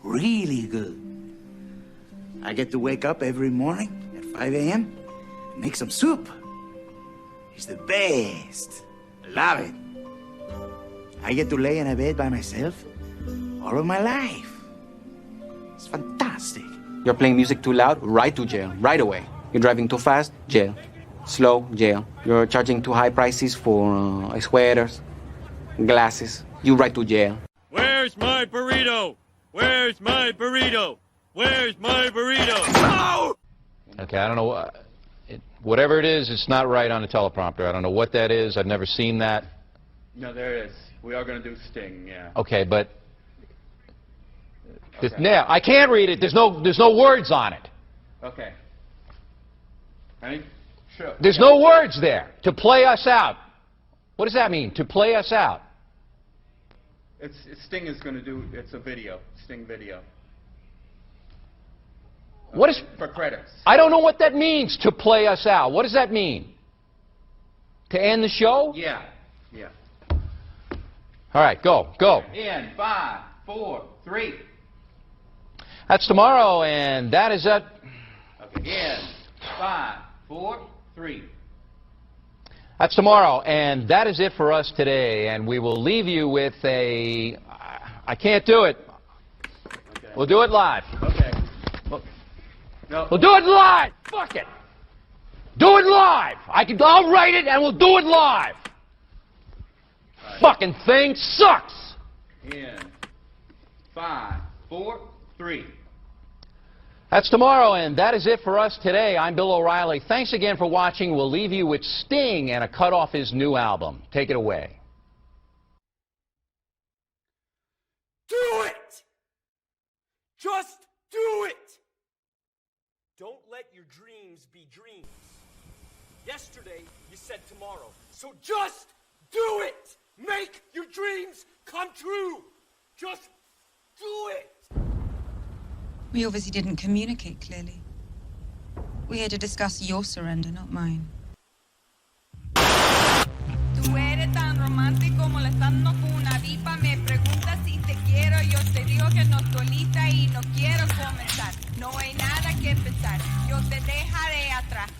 Really good. I get to wake up every morning at 5 a.m. and make some soup. It's the best. Love it. I get to lay in a bed by myself all of my life. It's fantastic. You're playing music too loud, right to jail, right away. You're driving too fast, jail. Slow, jail. You're charging too high prices for sweaters, glasses. You right to jail. Where's my burrito? Where's my burrito? Where's my burrito? Oh! Okay, I don't know. Whatever it is, it's not right on the teleprompter. I don't know what that is. I've never seen that. No, there it is. We are going to do Sting, yeah. Okay, but yeah, I can't read it. There's no words on it. Okay. Ready? Sure. There's no words there. To play us out. What does that mean? To play us out. Sting is going to do. It's a video. Sting video. What is for credits? I don't know what that means. To play us out. What does that mean? To end the show? Yeah. Yeah. All right, go. In 5, 4, 3. That's tomorrow, and that is it. Okay. In 5, 4, 3. That's tomorrow, and that is it for us today. And we will leave you with a. I can't do it. Okay. We'll do it live. Okay. No. We'll do it live. Fuck it. Do it live. I'll write it, and we'll do it live. Right. Fucking thing sucks. In 5, 4, 3. That's tomorrow, and that is it for us today. I'm Bill O'Reilly. Thanks again for watching. We'll leave you with Sting and a cut off his new album. Take it away. Do it! Just do it! Don't let your dreams be dreams. Yesterday, you said tomorrow. So just do it! Make your dreams come true! Just do it! We obviously didn't communicate clearly. We're here to discuss your surrender, not mine. Tú eres tan romántico molestando con una diva. Me preguntas si te quiero. Yo te digo que no estoy lista y no quiero comenzar. No hay nada que pensar. Yo te dejaré atrás.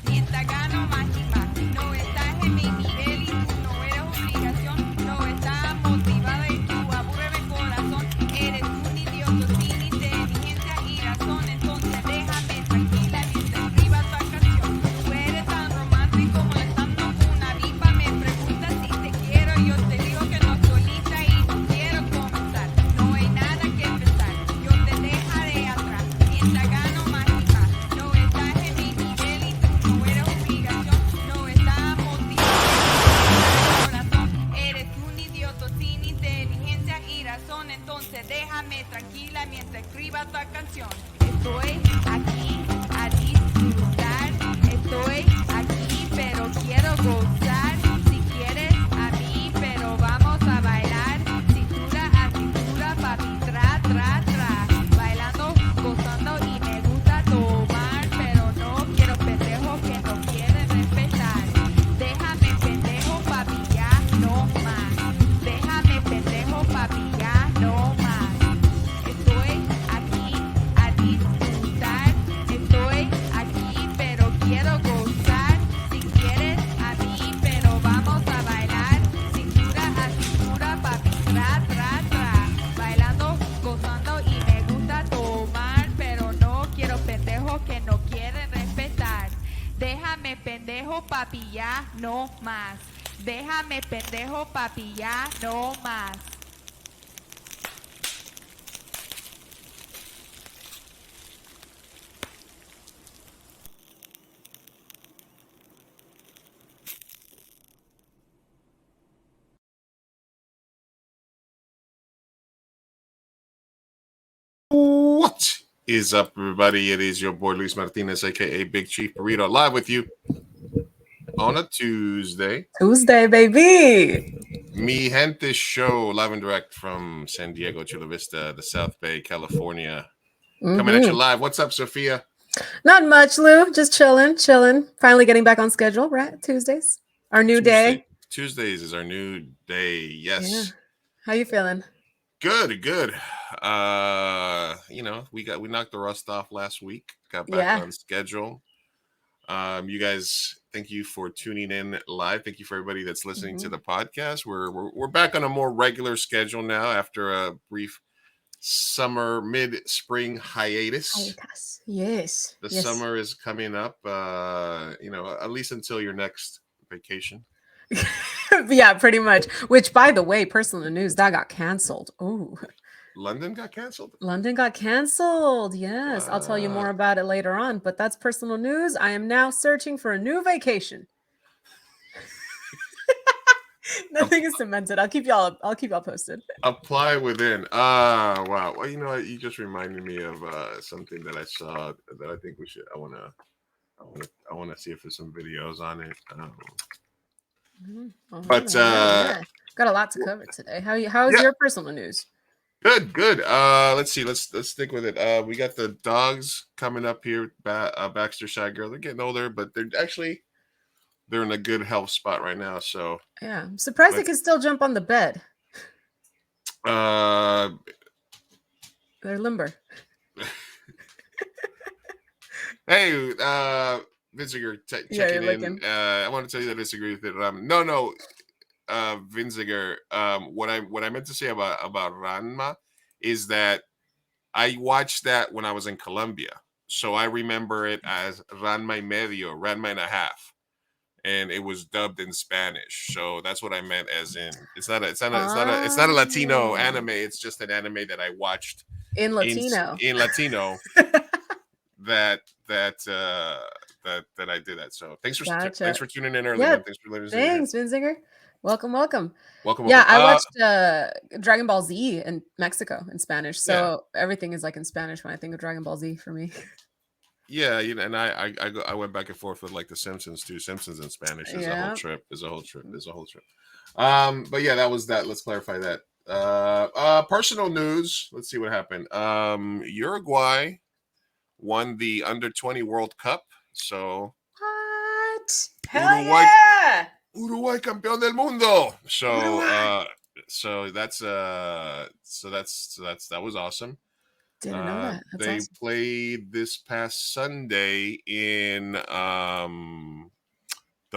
Mientras gano más y más. No estás en mi nivel y tú no eres obligación. No estás motivada y tú aburres mi corazón. Eres un idiota sin inteligencia y razón. Entonces déjame tranquila mientras escriba tu canción. Tú eres tan romántico molestando con una diva. Me preguntas si te quiero. Yo te digo que no estoy lista y no quiero comenzar. No hay nada que pensar. Yo te dejaré atrás. Mientras gano más y más. No estás en mi nivel y tú no eres obligación. No estás motivado. Corazón. Eres un idiota sin inteligencia y razón. Entonces déjame tranquila mientras escriba tu canción. Estoy aquí a disfrutar. Estoy aquí pero quiero gozar. Si quieres a mí pero vamos a bailar. Cintura a cintura, papi, tra, tra, tra. Bailando, gozando y me gusta tomar. Pero no quiero pendejos que no quieren respetar. Déjame pendejo, papi, ya no más. Déjame pendejo, papi, ya no más. Estoy aquí a disfrutar. Estoy aquí pero quiero gozar. Si quieres a mí pero vamos a bailar. Cintura a cintura, papi, tra, tra, tra. Bailando, gozando y me gusta tomar. Pero no quiero pendejos que no quieren respetar. Déjame pendejo, papi, ya no más. Déjame pendejo, papi, ya no más. What is up, everybody? It is your boy Luis Martinez, aka Big Chief Burrito, live with you on a Tuesday. Tuesday, baby. Mi Gente show, live and direct from San Diego, Chula Vista, the South Bay, California. Coming at you live. What's up, Sophia? Not much, Lou. Just chilling. Finally getting back on schedule, right? Tuesdays. Our new day. Tuesdays is our new day. Yes. Yeah. How you feeling? Good. We knocked the rust off last week. Got back Yeah. on schedule. You guys, thank you for tuning in live. Thank you for everybody that's listening to the podcast. We're back on a more regular schedule now after a brief mid-spring hiatus. Yes. The yes. summer is coming up. At least until your next vacation. Yeah, pretty much. Which, by the way, personal news that got canceled. Oh, London got canceled. London got canceled. Yes, I'll tell you more about it later on. But that's personal news. I am now searching for a new vacation. Nothing is cemented. I'll keep y'all posted. Apply within. Wow. Well, you know what? You just reminded me of something that I saw that I think we should. I wanna see if there's some videos on it. But got a lot to cover today. How's your personal news? Good. Let's see. Let's stick with it. We got the dogs coming up here. Baxter Shy Girl. They're getting older, but they're in a good health spot right now. So yeah, I'm surprised they can still jump on the bed. They're limber. Hey, Vinziger checking in. I want to tell you that I disagree with it. No, Vinziger. What I meant to say about Ranma is that I watched that when I was in Colombia, so I remember it as Ranma y medio, Ranma and a half, and it was dubbed in Spanish. So that's what I meant, as in it's not a Latino anime. It's just an anime that I watched in Latino. In Latino. that I did that. So thanks for tuning in early. Yeah, thanks for letting us thanks, Vinziger. Welcome. Yeah, I watched Dragon Ball Z in Mexico in Spanish, so everything is like in Spanish when I think of Dragon Ball Z for me. Yeah, and I went back and forth with like the Simpsons too. Simpsons in Spanish is a whole trip. But yeah, that was that. Let's clarify that. Personal news. Let's see what happened. Uruguay won the Under-20 World Cup. So what? Uruguay, yeah! Uruguay campeón del mundo. So that was awesome. Didn't know that. That's they awesome. played this past Sunday in the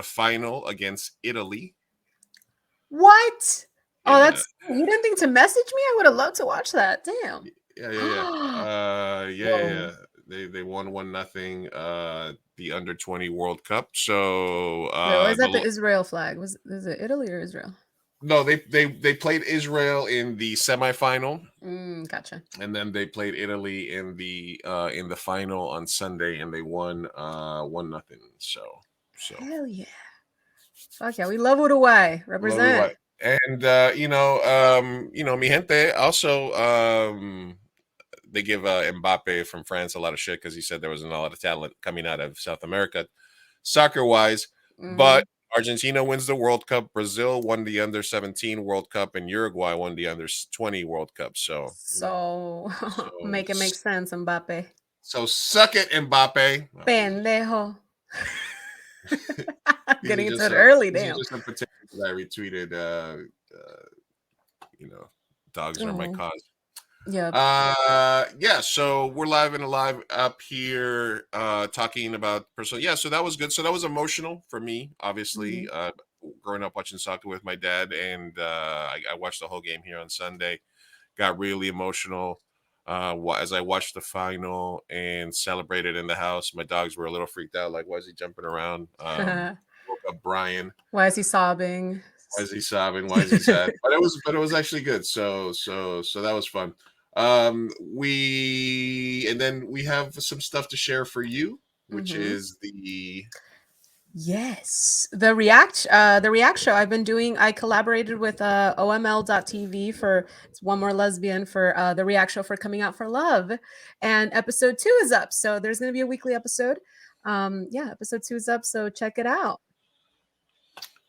final against Italy. What? Oh, that's you didn't think to message me? I would have loved to watch that. Damn. Yeah. They won 1-0 the Under-20 World Cup. So is that the Israel flag? Is it Italy or Israel? No, they played Israel in the semifinal. Gotcha. And then they played Italy in the final on Sunday, and they won 1-0. So hell yeah. Fuck yeah, we love Uruguay. Represent. And mi gente also they give Mbappe from France a lot of shit because he said there wasn't a lot of talent coming out of South America, soccer-wise. But Argentina wins the World Cup. Brazil won the Under-17 World Cup, and Uruguay won the Under-20 World Cup. So make it make sense, Mbappe. So suck it, Mbappe. Pendejo. Getting into it early, damn. Just a particular that I retweeted. Dogs are my cause. Yeah. So we're live up here talking about personal. Yeah. So that was good. So that was emotional for me, obviously. Growing up watching soccer with my dad, and I watched the whole game here on Sunday. Got really emotional as I watched the final and celebrated in the house. My dogs were a little freaked out, like, why is he jumping around? Woke up Brian. Why is he sobbing? Why is he sobbing? Why is he sad? but it was actually good. So that was fun. We have some stuff to share for you, which is the React show I've been doing. I collaborated with OML.TV for One More Lesbian for the React show for Coming Out for Love, and episode 2 is up. So there's going to be a weekly episode. Episode 2 is up, so check it out.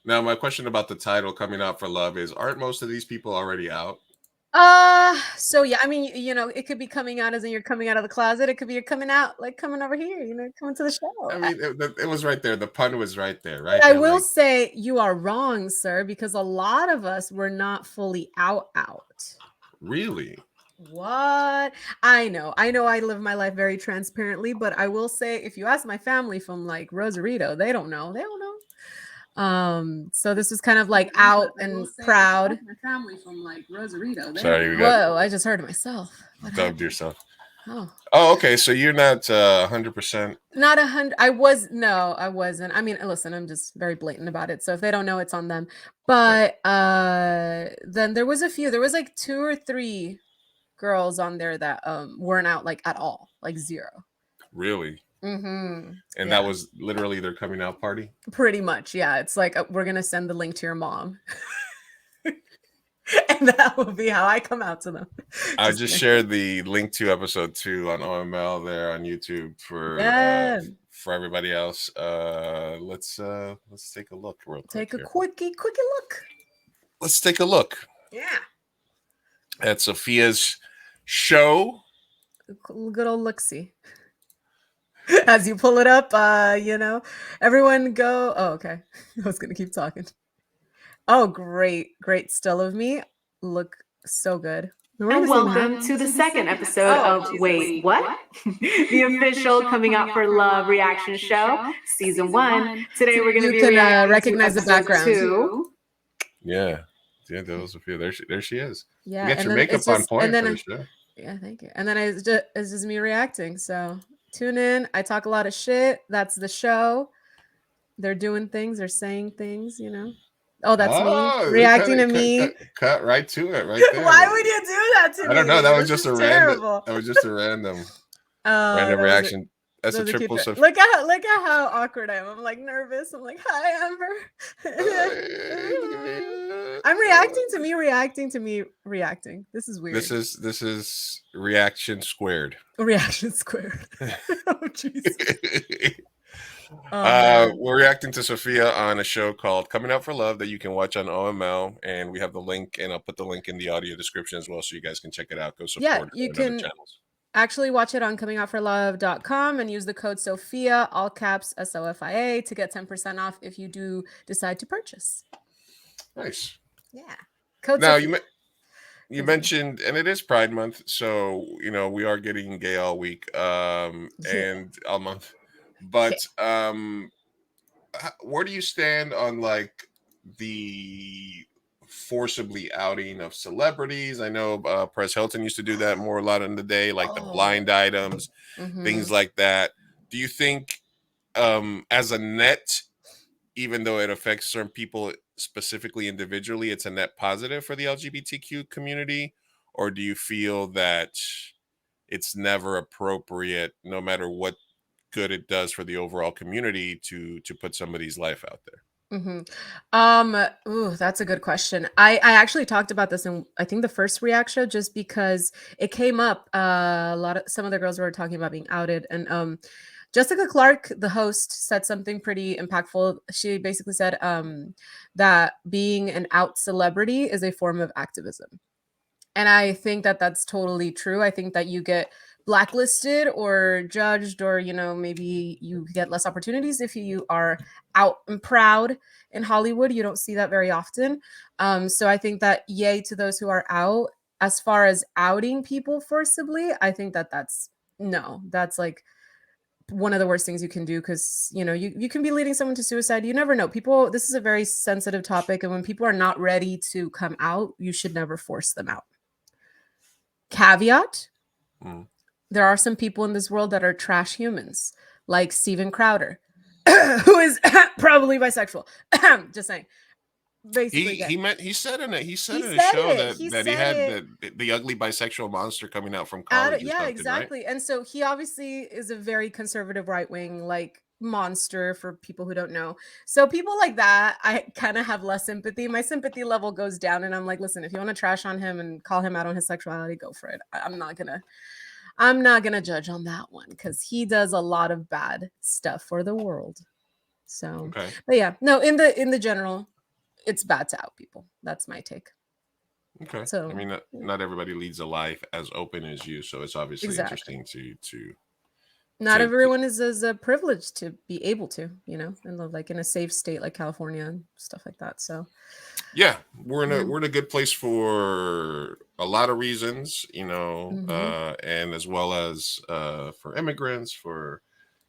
Now, my question about the title Coming Out for Love is, aren't most of these people already out? So yeah, I mean, it could be coming out as in you're coming out of the closet. It could be you're coming out, like coming over here, coming to the show. I mean, it was right there. The pun was right there, right? I will say you are wrong, sir, because a lot of us were not fully out. Really? What? I know I live my life very transparently, but I will say, if you ask my family from like Rosarito, they don't know. So this was kind of like out and proud. My family from like Rosarito. Sorry, we got. Whoa, I just heard myself. Dubbed yourself. Oh. Oh, okay. So you're not 100%. Not 100. I wasn't. I mean, listen, I'm just very blatant about it. So if they don't know, it's on them. But then there was a few. There was like 2 or 3 girls on there that weren't out like at all, like 0. Really? Mm-hmm. And that was literally their coming out party? Pretty much, yeah. It's like, we're gonna send the link to your mom. And that will be how I come out to them. I just shared the link to episode 2 on OML there on YouTube for everybody else. Let's take a look real quick. Take a quickie look. Let's take a look. Yeah. At Sophia's show. Good old look-see. As you pull it up, everyone go. Oh, okay. I was gonna keep talking. Oh, great still of me. Look so good. And welcome to the second episode of Wait, What? The official Coming Out for Love reaction show, season 1. Today we're going to be recognize the background. 2. Yeah, that was Sophia. There she is. Yeah, you got your makeup on point for the show. Yeah, thank you. And then it's just me reacting. So tune in. I talk a lot of shit. That's the show. They're doing things. They're saying things. Oh, that's me reacting to me. Cut right to it, right there. Why would you do that to me? I don't know. That was just a random. That was just a random reaction. That's a triple. Look at how awkward I am. I'm like nervous. I'm like, hi, Amber. I'm reacting to me reacting. This is weird. This is reaction squared. Reaction squared. Oh, jeez. We're reacting to Sophia on a show called Coming Out for Love that you can watch on OML, and we have the link, and I'll put the link in the audio description as well, so you guys can check it out. Go support you can channels. Actually watch it on comingoutforlove.com and use the code Sophia, all caps SOFIA, to get 10% off if you do decide to purchase. Nice. Yeah. Code now Sophia. You mentioned, and it is Pride Month, so we are getting gay all week and all month. But where do you stand on like the forcibly outing of celebrities? I know Perez Hilton used to do that a lot in the day, like the blind items, things like that. Do you think as a net, even though it affects certain people specifically individually, it's a net positive for the LGBTQ community? Or do you feel that it's never appropriate, no matter what good it does for the overall community, to put somebody's life out there? That's a good question. I actually talked about this in, I think, the first React show, just because it came up. Some of the girls were talking about being outed, and Jessica Clark, the host, said something pretty impactful. She basically said that being an out celebrity is a form of activism, and I think that that's totally true. I think that you get blacklisted or judged, or maybe you get less opportunities if you are out and proud in Hollywood. You don't see that very often. So I think that yay to those who are out. As far as outing people forcibly, I think that that's like one of the worst things you can do, because you can be leading someone to suicide. You never know. People, this is a very sensitive topic, and when people are not ready to come out, you should never force them out. Caveat: there are some people in this world that are trash humans, like Steven Crowder, who is probably bisexual. Just saying. Basically, he said in a show that he had the ugly bisexual monster coming out from college. Yeah, exactly. Right? And so he obviously is a very conservative right-wing monster, for people who don't know. So people like that, I kind of have less sympathy. My sympathy level goes down, and I'm like, listen, if you want to trash on him and call him out on his sexuality, go for it. I'm not gonna judge on that one, because he does a lot of bad stuff for the world. So, but yeah, no, in the general, it's bad to out people. That's my take. Okay. So I mean, not everybody leads a life as open as you, so it's obviously interesting to. Not everyone is as privileged to be able to, and live like in a safe state like California and stuff like that. So, yeah, we're in a good place for a lot of reasons, and as well as for immigrants, for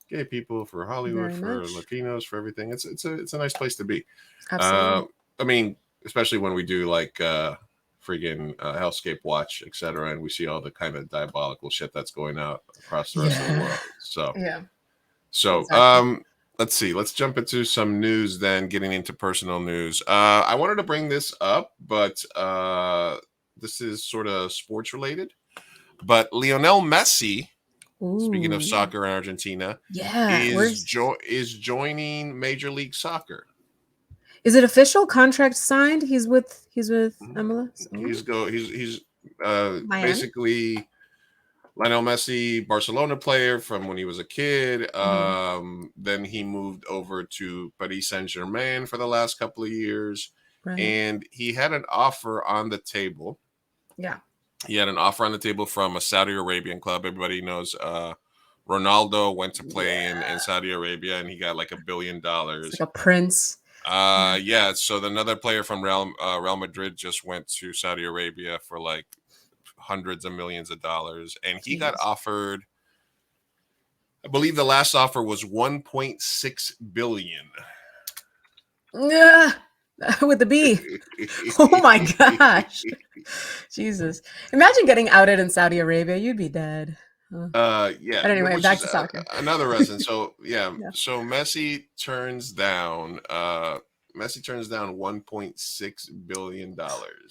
gay people, for Hollywood, for Latinos, for everything. It's a nice place to be. Absolutely. I mean, especially when we do like freaking Hellscape Watch, etc., and we see all the kind of diabolical shit that's going out across the rest of the world. So exactly. Let's see. Let's jump into some news then, getting into personal news. I wanted to bring this up, but this is sort of sports related. But Lionel Messi, speaking of soccer in Argentina, is joining Major League Soccer. Is it official? Contract signed? He's with MLS. He's basically Lionel Messi, Barcelona player from when he was a kid. Then he moved over to Paris Saint-Germain for the last couple of years. Right. And he had an offer on the table. Yeah. He had an offer on the table from a Saudi Arabian club. Everybody knows Ronaldo went to play in Saudi Arabia, and he got like $1 billion. It's like a prince. Yeah. So another player from Real Madrid just went to Saudi Arabia for like hundreds of millions of dollars, and he got offered, I believe the last offer was 1.6 billion. Yeah, with the B. Oh my gosh. Jesus. Imagine getting outed in Saudi Arabia. You'd be dead. Yeah. But anyway, back to soccer. Another reason. So so Messi turns down $1.6 billion.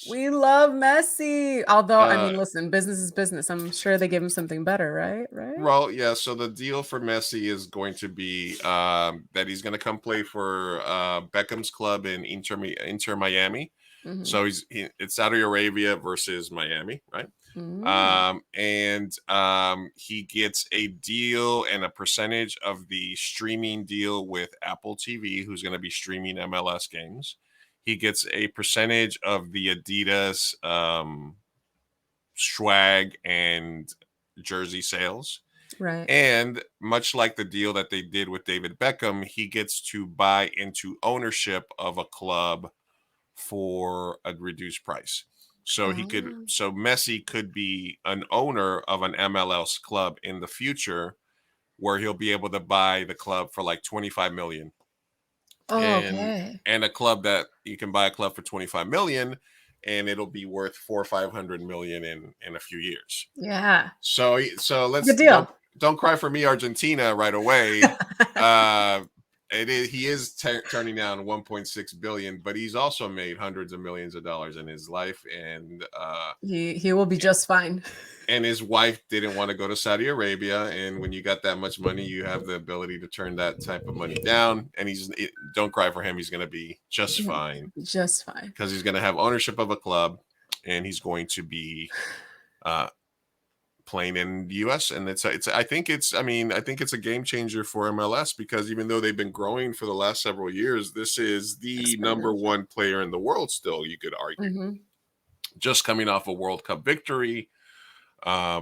We love Messi. Although, I mean, listen, business is business. I'm sure they give him something better, right? Well, yeah. So the deal for Messi is going to be that he's going to come play for Beckham's club in Inter Miami. So it's Saudi Arabia versus Miami, right? He gets a deal and a percentage of the streaming deal with Apple TV, who's going to be streaming MLS games. He gets a percentage of the Adidas swag and jersey sales. Right. And much like the deal that they did with David Beckham, he gets to buy into ownership of a club for a reduced price. So so Messi could be an owner of an MLS club in the future, where he'll be able to buy the club for like 25 million. And a club that you can buy a club for 25 million, and it'll be worth 400 or 500 million in a few years. Yeah. So let's good deal. Don't cry for me, Argentina, right away. He is turning down 1.6 billion, but he's also made hundreds of millions of dollars in his life, and he will be just fine. And his wife didn't want to go to Saudi Arabia, and when you got that much money, you have the ability to turn that type of money down. And don't cry for him; he's going to be just fine, because he's going to have ownership of a club, and he's going to be playing in the US. And I think it's a game changer for MLS, because even though they've been growing for the last several years, this is the number one player in the world still, you could argue. Just coming off a World Cup victory, a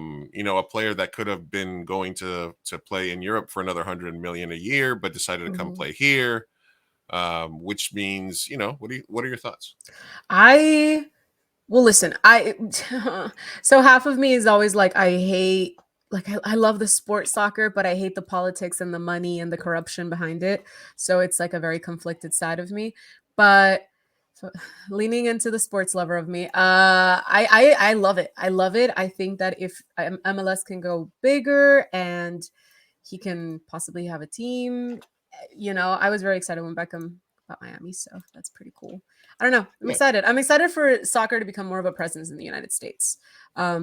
player that could have been going to play in Europe for another 100 million a year, but decided to come play here, which means, what are your thoughts? Well, listen, so half of me is always like, I love the sport soccer, but I hate the politics and the money and the corruption behind it. So it's like a very conflicted side of me, but leaning into the sports lover of me, I love it. I love it. I think that if MLS can go bigger and he can possibly have a team, I was very excited when Beckham got Miami, so that's pretty cool. I don't know. I'm excited. I'm excited for soccer to become more of a presence in the United States,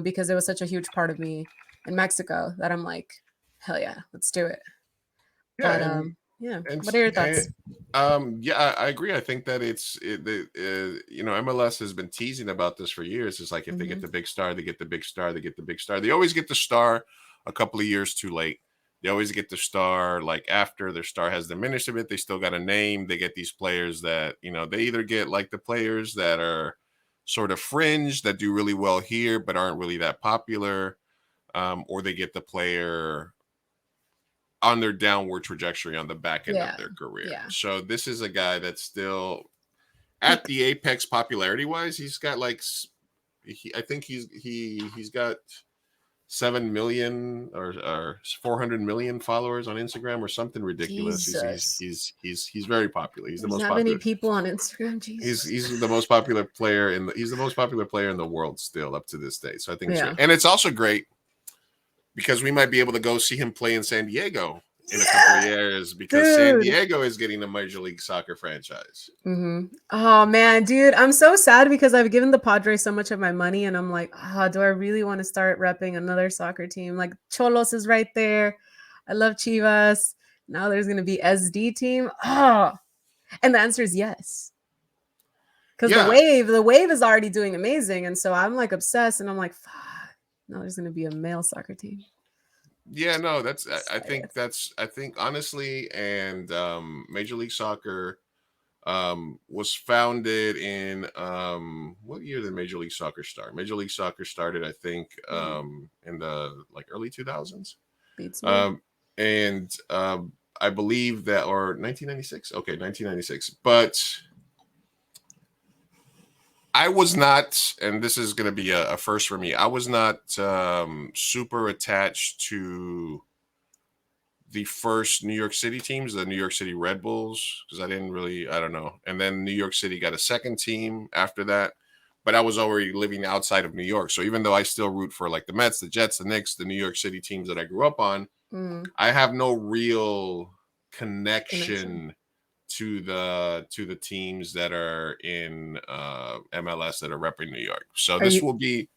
because it was such a huge part of me in Mexico that I'm like, hell yeah, let's do it. Yeah. What are your thoughts? I agree. I think that MLS has been teasing about this for years. It's like, if they get the big star, they get the big star, they get the big star. They always get the star a couple of years too late. They always get the star like after their star has diminished a bit. They still got a name. They get these players that, they either get like the players that are sort of fringe, that do really well here but aren't really that popular, or they get the player on their downward trajectory on the back end of their career. So this is a guy that's still at the apex popularity wise. He's got like I think he's got 7 million or 400 million followers on Instagram or something ridiculous. Jesus. He's very popular. He's the There's most not popular. many people on Instagram. Jesus. He's the most popular player he's the most popular player in the world still up to this day. So I think it's Yeah. great. And it's also great because we might be able to go see him play in San Diego in a couple of years because San Diego is getting a Major League Soccer franchise. Oh man, dude, I'm so sad because I've given the Padres so much of my money, and I'm like, do I really want to start repping another soccer team? Like Cholos is right there. I love Chivas. Now there's gonna be SD team. And the answer is yes. Because the wave is already doing amazing, and so I'm like obsessed, and I'm like, fuck. Now there's gonna be a male soccer team. Yeah, no, I think honestly, and Major League Soccer was founded in what year did Major League Soccer start? Major League Soccer started, I think, in the early 2000s. Beats me. And I believe that, or 1996. Okay, 1996. But I was not, and this is going to be a first for me, I was not super attached to the first New York City teams, the New York City Red Bulls, because I don't know. And then New York City got a second team after that, but I was already living outside of New York. So even though I still root for like the Mets, the Jets, the Knicks, the New York City teams that I grew up on, I have no real connection to the teams that are in MLS that are repping New York. So this will be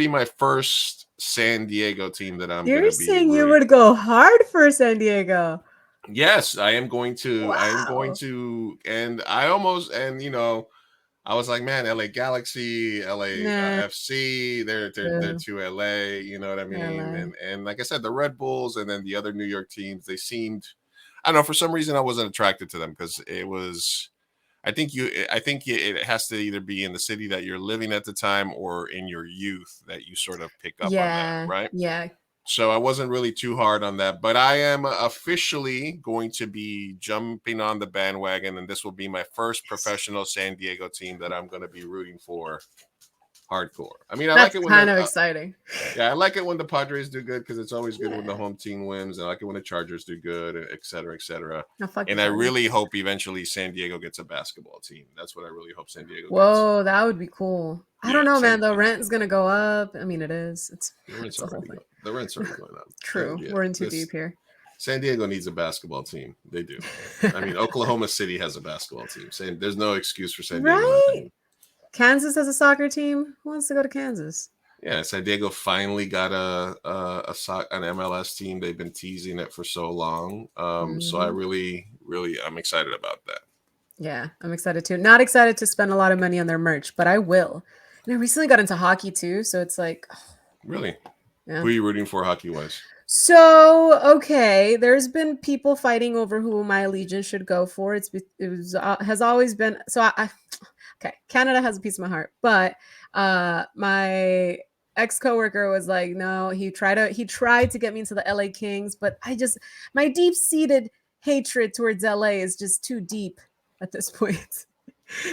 my first San Diego team that I'm going to be. You're saying you would go hard for San Diego? Yes, I am going to. Wow. I am going to, and I was like, man, LA Galaxy, LA FC, they're to LA, you know what I mean? And like I said, the Red Bulls and then the other New York teams, they seemed, I don't know, for some reason I wasn't attracted to them because it was, I think it has to either be in the city that you're living at the time or in your youth that you sort of pick up on that, right? Yeah. So I wasn't really too hard on that, but I am officially going to be jumping on the bandwagon, and this will be my first professional San Diego team that I'm going to be rooting for hardcore. I mean, I That's like it when kind of exciting. Yeah, I like it when the Padres do good because it's always good when the home team wins. I like it when the Chargers do good, et cetera, et cetera. And I really hope eventually San Diego gets a basketball team. That's what I really hope San Diego gets. That would be cool. I don't know, man. The rent is going to go up. I mean, it is. The rent's already going up. True. Yeah, we're in too deep here. San Diego needs a basketball team. They do. I mean, Oklahoma City has a basketball team. There's no excuse for San Diego. Right? Kansas has a soccer team. Who wants to go to Kansas? Yeah, San Diego finally got an MLS team. They've been teasing it for so long. So I really, I'm excited about that. Yeah, I'm excited too. Not excited to spend a lot of money on their merch, but I will. And I recently got into hockey too, so it's like, really? Yeah. Who are you rooting for hockey-wise? So, okay, there's been people fighting over who my allegiance should go for. Has always been okay. Canada has a piece of my heart, but my ex-coworker was like, no, he tried to get me into the LA Kings, but my deep-seated hatred towards LA is just too deep at this point.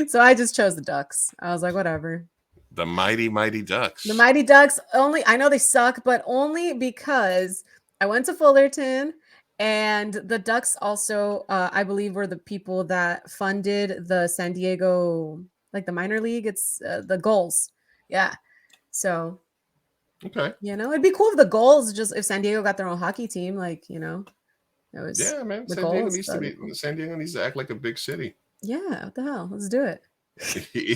So I just chose the Ducks. I was like, whatever. The mighty, mighty Ducks. The Mighty Ducks, I know they suck, but only because I went to Fullerton, and the Ducks also, I believe, were the people that funded the San Diego, like the minor league. It's the Gulls. Yeah. So, okay. It'd be cool if the Gulls, if San Diego got their own hockey team, it was. Yeah, man. San Diego needs to act like a big city. Yeah, what the hell? Let's do it.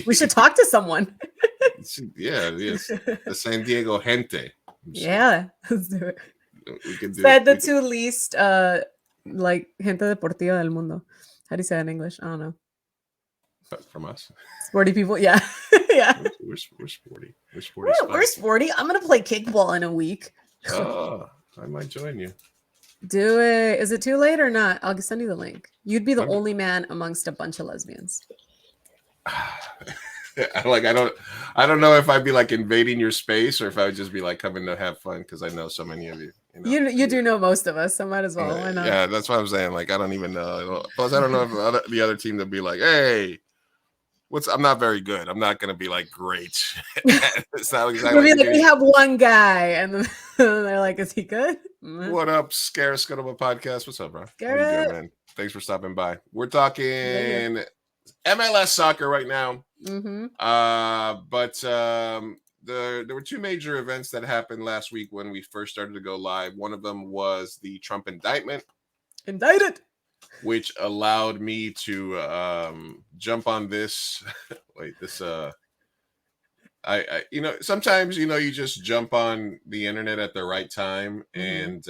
We should talk to someone. Yes. The San Diego gente. Yeah, let's do it. We can do the two least gente deportiva del mundo. How do you say it in English? I don't know. From us? Sporty people, yeah. Yeah. We're sporty. We're sporty. I'm gonna play kickball in a week. Oh, I might join you. Do it. Is it too late or not? I'll send you the link. You'd be the only man amongst a bunch of lesbians. I don't know if I'd be like invading your space or if I would just be like coming to have fun because I know so many of you. You do know most of us, so might as well. Why not? Yeah, that's what I'm saying. Like I don't even know. Plus, I don't know if the other team would be like, "Hey, I'm not very good. I'm not gonna be like great. It's not exactly Maybe like we have one guy, and then they're like, "Is he good?" What up, Scare Scuttlebutt Podcast? What's up, bro? How you doing, man? Thanks for stopping by. We're talking MLS soccer right now. Mm-hmm. But there were two major events that happened last week when we first started to go live. One of them was the Trump indictment. Indicted. Which allowed me to jump on this. Wait, this I sometimes you just jump on the internet at the right time, and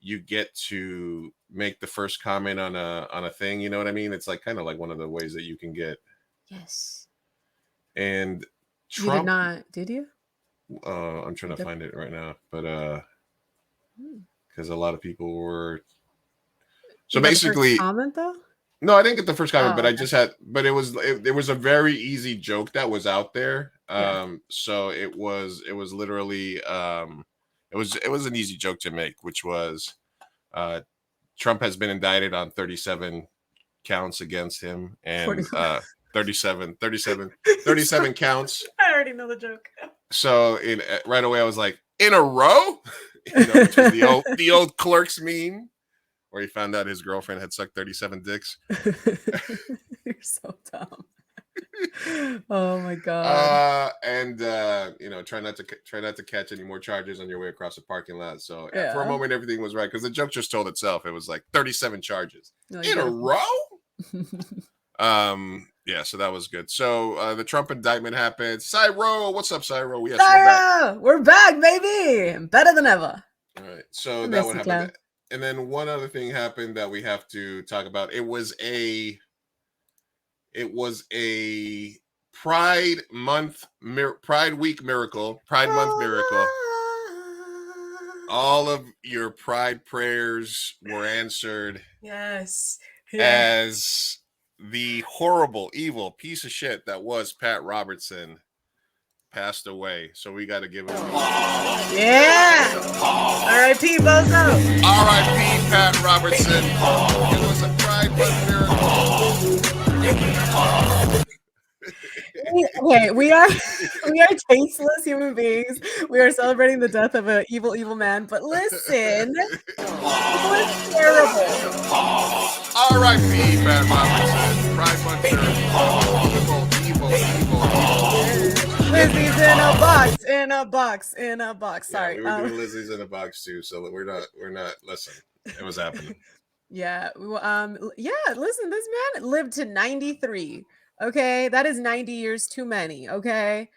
you get to make the first comment on a thing. You know what I mean? It's like kind of like one of the ways that you can get. Yes. And Trump, you did not, did you? I'm trying to find it right now, but because a lot of people were. So basically, comment though? No, I didn't get the first comment, but I just had. But it was a very easy joke that was out there. So it was literally it was an easy joke to make, which was Trump has been indicted on 37 counts against him, and 37 counts. I already know the joke. So right away I was like, in a row, which was the old Clerks meme. Where he found out his girlfriend had sucked 37 dicks. You're so dumb. Oh my god. And try not to catch any more charges on your way across the parking lot. So for a moment, everything was right because the joke just told itself. It was like 37 charges in a row. So that was good. So the Trump indictment happened. Cyro, what's up, Cyro? Yes, we're back, baby. Better than ever. All right. So that would happen. And then one other thing happened that we have to talk about. It was a Pride Week miracle, Pride Month miracle. All of your Pride prayers were answered. Yes. As the horrible, evil piece of shit that was Pat Robertson passed away. So we got to give him R.I.P. Bozo. R.I.P. Pat Robertson. It was a Pride Month miracle. Okay, we are tasteless human beings. We are celebrating the death of an evil man. But listen, it was terrible. R.I.P. Pat Robertson. Pride Month miracle. Evil. Lizzie's in a box. Sorry. We were doing Lizzie's in a box too, so we're not. Listen, it was happening. Listen, this man lived to 93. Okay, that is 90 years too many. Okay.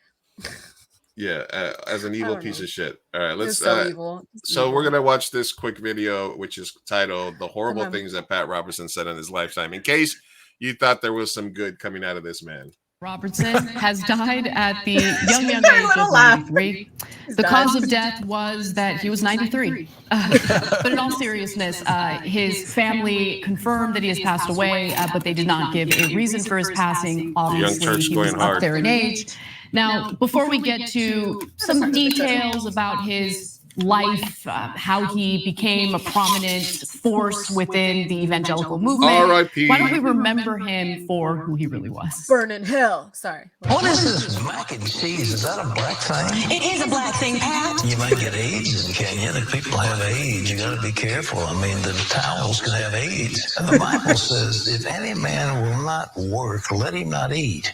As an evil piece of shit. All right, let's. So evil. So we're gonna watch this quick video, which is titled "The Horrible Things That Pat Robertson Said in His Lifetime." In case you thought there was some good coming out of this man. Robertson has died at the young age of 93. The cause of death was that he was 93. But in all seriousness, his family confirmed that he has passed away, but they did not give a reason for his passing. Obviously, he was up there in age. Now, before we get to some details about his life, how he became a prominent force within the evangelical movement. R.I.P. Why don't we remember him for who he really was? Burn in hell. Sorry. What is this mac and cheese? Is that a black thing? It is a black thing, Pat. You might get AIDS, can you? If people have AIDS, you got to be careful. I mean, the towels can have AIDS. And the Bible says, if any man will not work, let him not eat.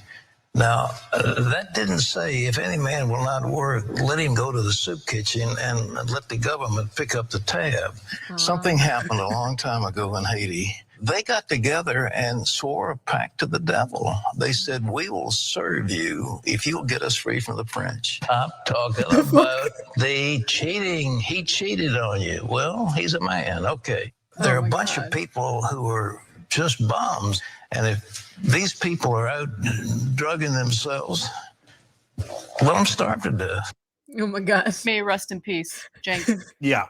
Now, that didn't say if any man will not work, let him go to the soup kitchen and let the government pick up the tab. Something happened a long time ago in Haiti. They got together and swore a pact to the devil. They said, we will serve you if you'll get us free from the French. I'm talking about the cheating. He cheated on you. Well, he's a man. Okay. There are a bunch of people who are just bums. And if these people are out drugging themselves, let them starve to death. Oh my gosh. May he rest in peace, Jenks. Yeah.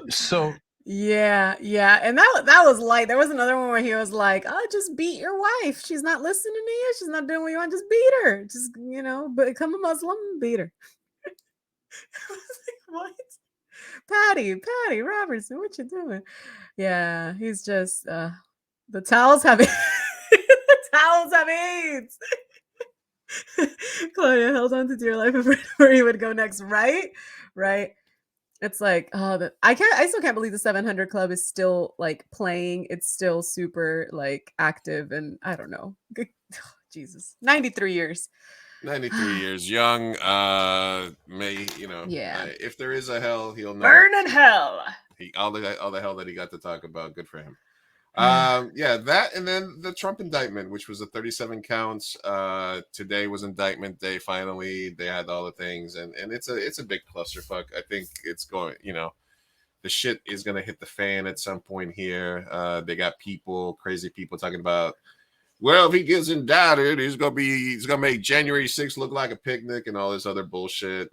So. Yeah. And that was light. There was another one where he was like, "Oh, just beat your wife. She's not listening to you. She's not doing what you want. Just beat her. Just, become a Muslim and beat her." I was like, what? Patty Robertson, what you doing? Yeah, he's just the towels have towels have AIDS. Claudia held on to dear life where he would go next. Right. It's like, oh, I still can't believe the 700 Club is still like playing. It's still super like active, and I don't know. Jesus, 93 years. 93 years young. Yeah. If there is a hell, he'll know. Burn in hell. All the hell that he got to talk about. Good for him. That, and then the Trump indictment, which was the 37 counts. Today was indictment day. Finally, they had all the things, and it's a big clusterfuck. I think it's going. The shit is gonna hit the fan at some point here. They got crazy people talking about, well, if he gets indicted, he's gonna make January 6th look like a picnic and all this other bullshit.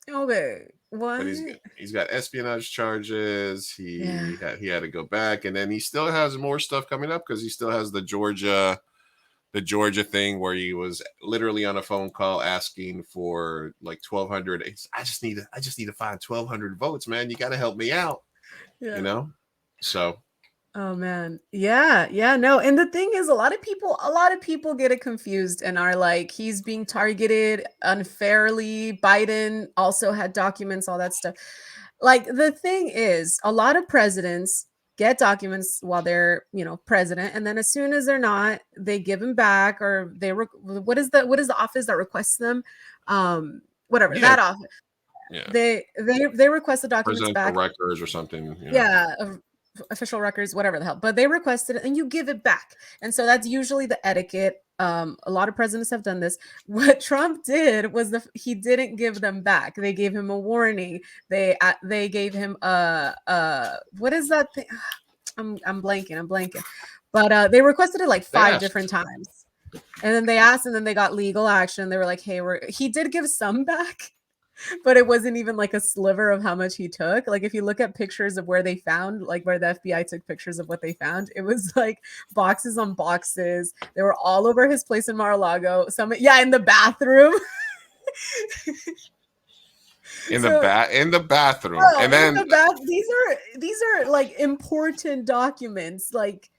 Okay. What? But he's got espionage charges. He had to go back, and then he still has more stuff coming up because he still has the Georgia thing where he was literally on a phone call asking for like 1,200. I just need to find 1,200 votes, man. You got to help me out. Yeah. So. Oh man. Yeah. No. And the thing is, a lot of people get it confused and are like, he's being targeted unfairly. Biden also had documents, all that stuff. Like, the thing is, a lot of presidents get documents while they're, president, and then as soon as they're not, they give them back, or what is the office that requests them? That office. Yeah. They request the documents Presidential back. records or something. Yeah. Official records, whatever the hell, but they requested it and you give it back. And so that's usually the etiquette. A lot of presidents have done this. What Trump did was he didn't give them back. They gave him a warning. They gave him what is that thing? I'm blanking. But they requested it like 5 different times. And then they asked, and then they got legal action. They were like, hey, he did give some back. But it wasn't even like a sliver of how much he took. Like, if you look at pictures of where they found, like where the FBI took pictures of what they found, it was like boxes on boxes. They were all over his place in Mar-a-Lago. In the bathroom. In the bathroom. And then these are like important documents, like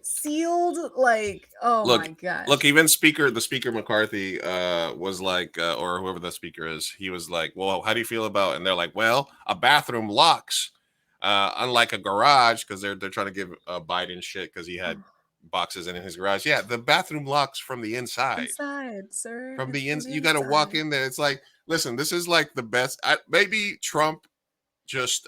sealed, like, my god. Look, even the speaker McCarthy was like, or whoever the speaker is, he was like, well, how do you feel about it? And they're like, well, a bathroom locks, unlike a garage, because they're trying to give Biden shit because he had boxes in his garage. Yeah, the bathroom locks from the inside, sir. From the inside, you got to walk in there. It's like, listen, this is like the best. Maybe Trump just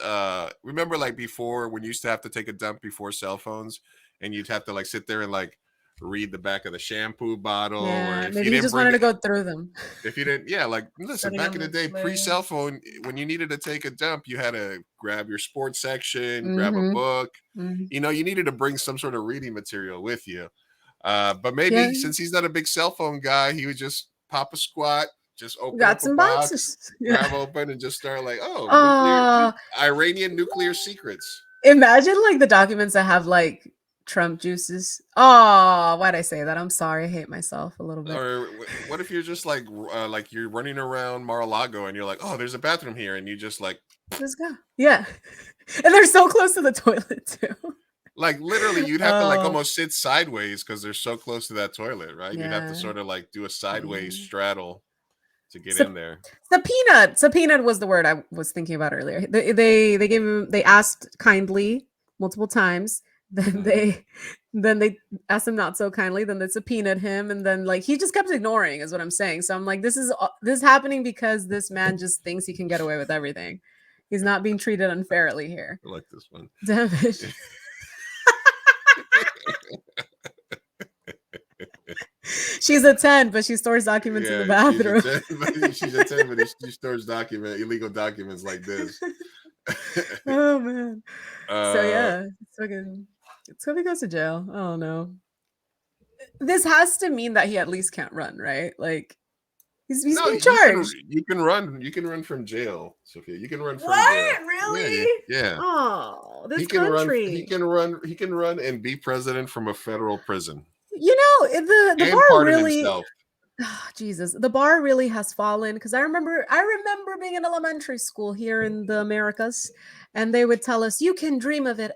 remember, like, before, when you used to have to take a dump before cell phones, and you'd have to like sit there and like read the back of the shampoo bottle. Yeah, or if maybe you just wanted to go through them. If you didn't, listen, back in the day, pre-cell phone, when you needed to take a dump, you had to grab your sports section, grab a book. You needed to bring some sort of reading material with you. But maybe since he's not a big cell phone guy, he would just pop a squat, just open up some boxes, grab open, and just start like, Iranian nuclear secrets. Imagine like the documents that have like Trump juices. Oh, why'd I say that? I'm sorry. I hate myself a little bit. Or what if you're just like you're running around Mar-a-Lago and you're like, oh, there's a bathroom here, and you just like, let's go. Yeah. And they're so close to the toilet too. Like, literally, you'd have to like almost sit sideways because they're so close to that toilet, right? Yeah. You'd have to sort of like do a sideways straddle to get in there. Subpoenaed was the word I was thinking about earlier. They asked kindly multiple times. Then they asked him not so kindly. Then they subpoenaed him, and then like he just kept ignoring, is what I'm saying. So I'm like, this is happening because this man just thinks he can get away with everything. He's not being treated unfairly here. I like this one. Damn it. She's a 10, but she stores documents in the bathroom. She's a 10, but she stores illegal documents like this. Oh man. So yeah, it's gonna go to jail. I don't know. This has to mean that he at least can't run, right? Like he's being charged. You can run from jail, Sophia. You can run from jail. Really? Yeah. Oh, this he can country. He can run and be president from a federal prison. The bar really. Oh, Jesus, the bar really has fallen, because I remember being in elementary school here in the Americas, And they would tell us, you can dream of it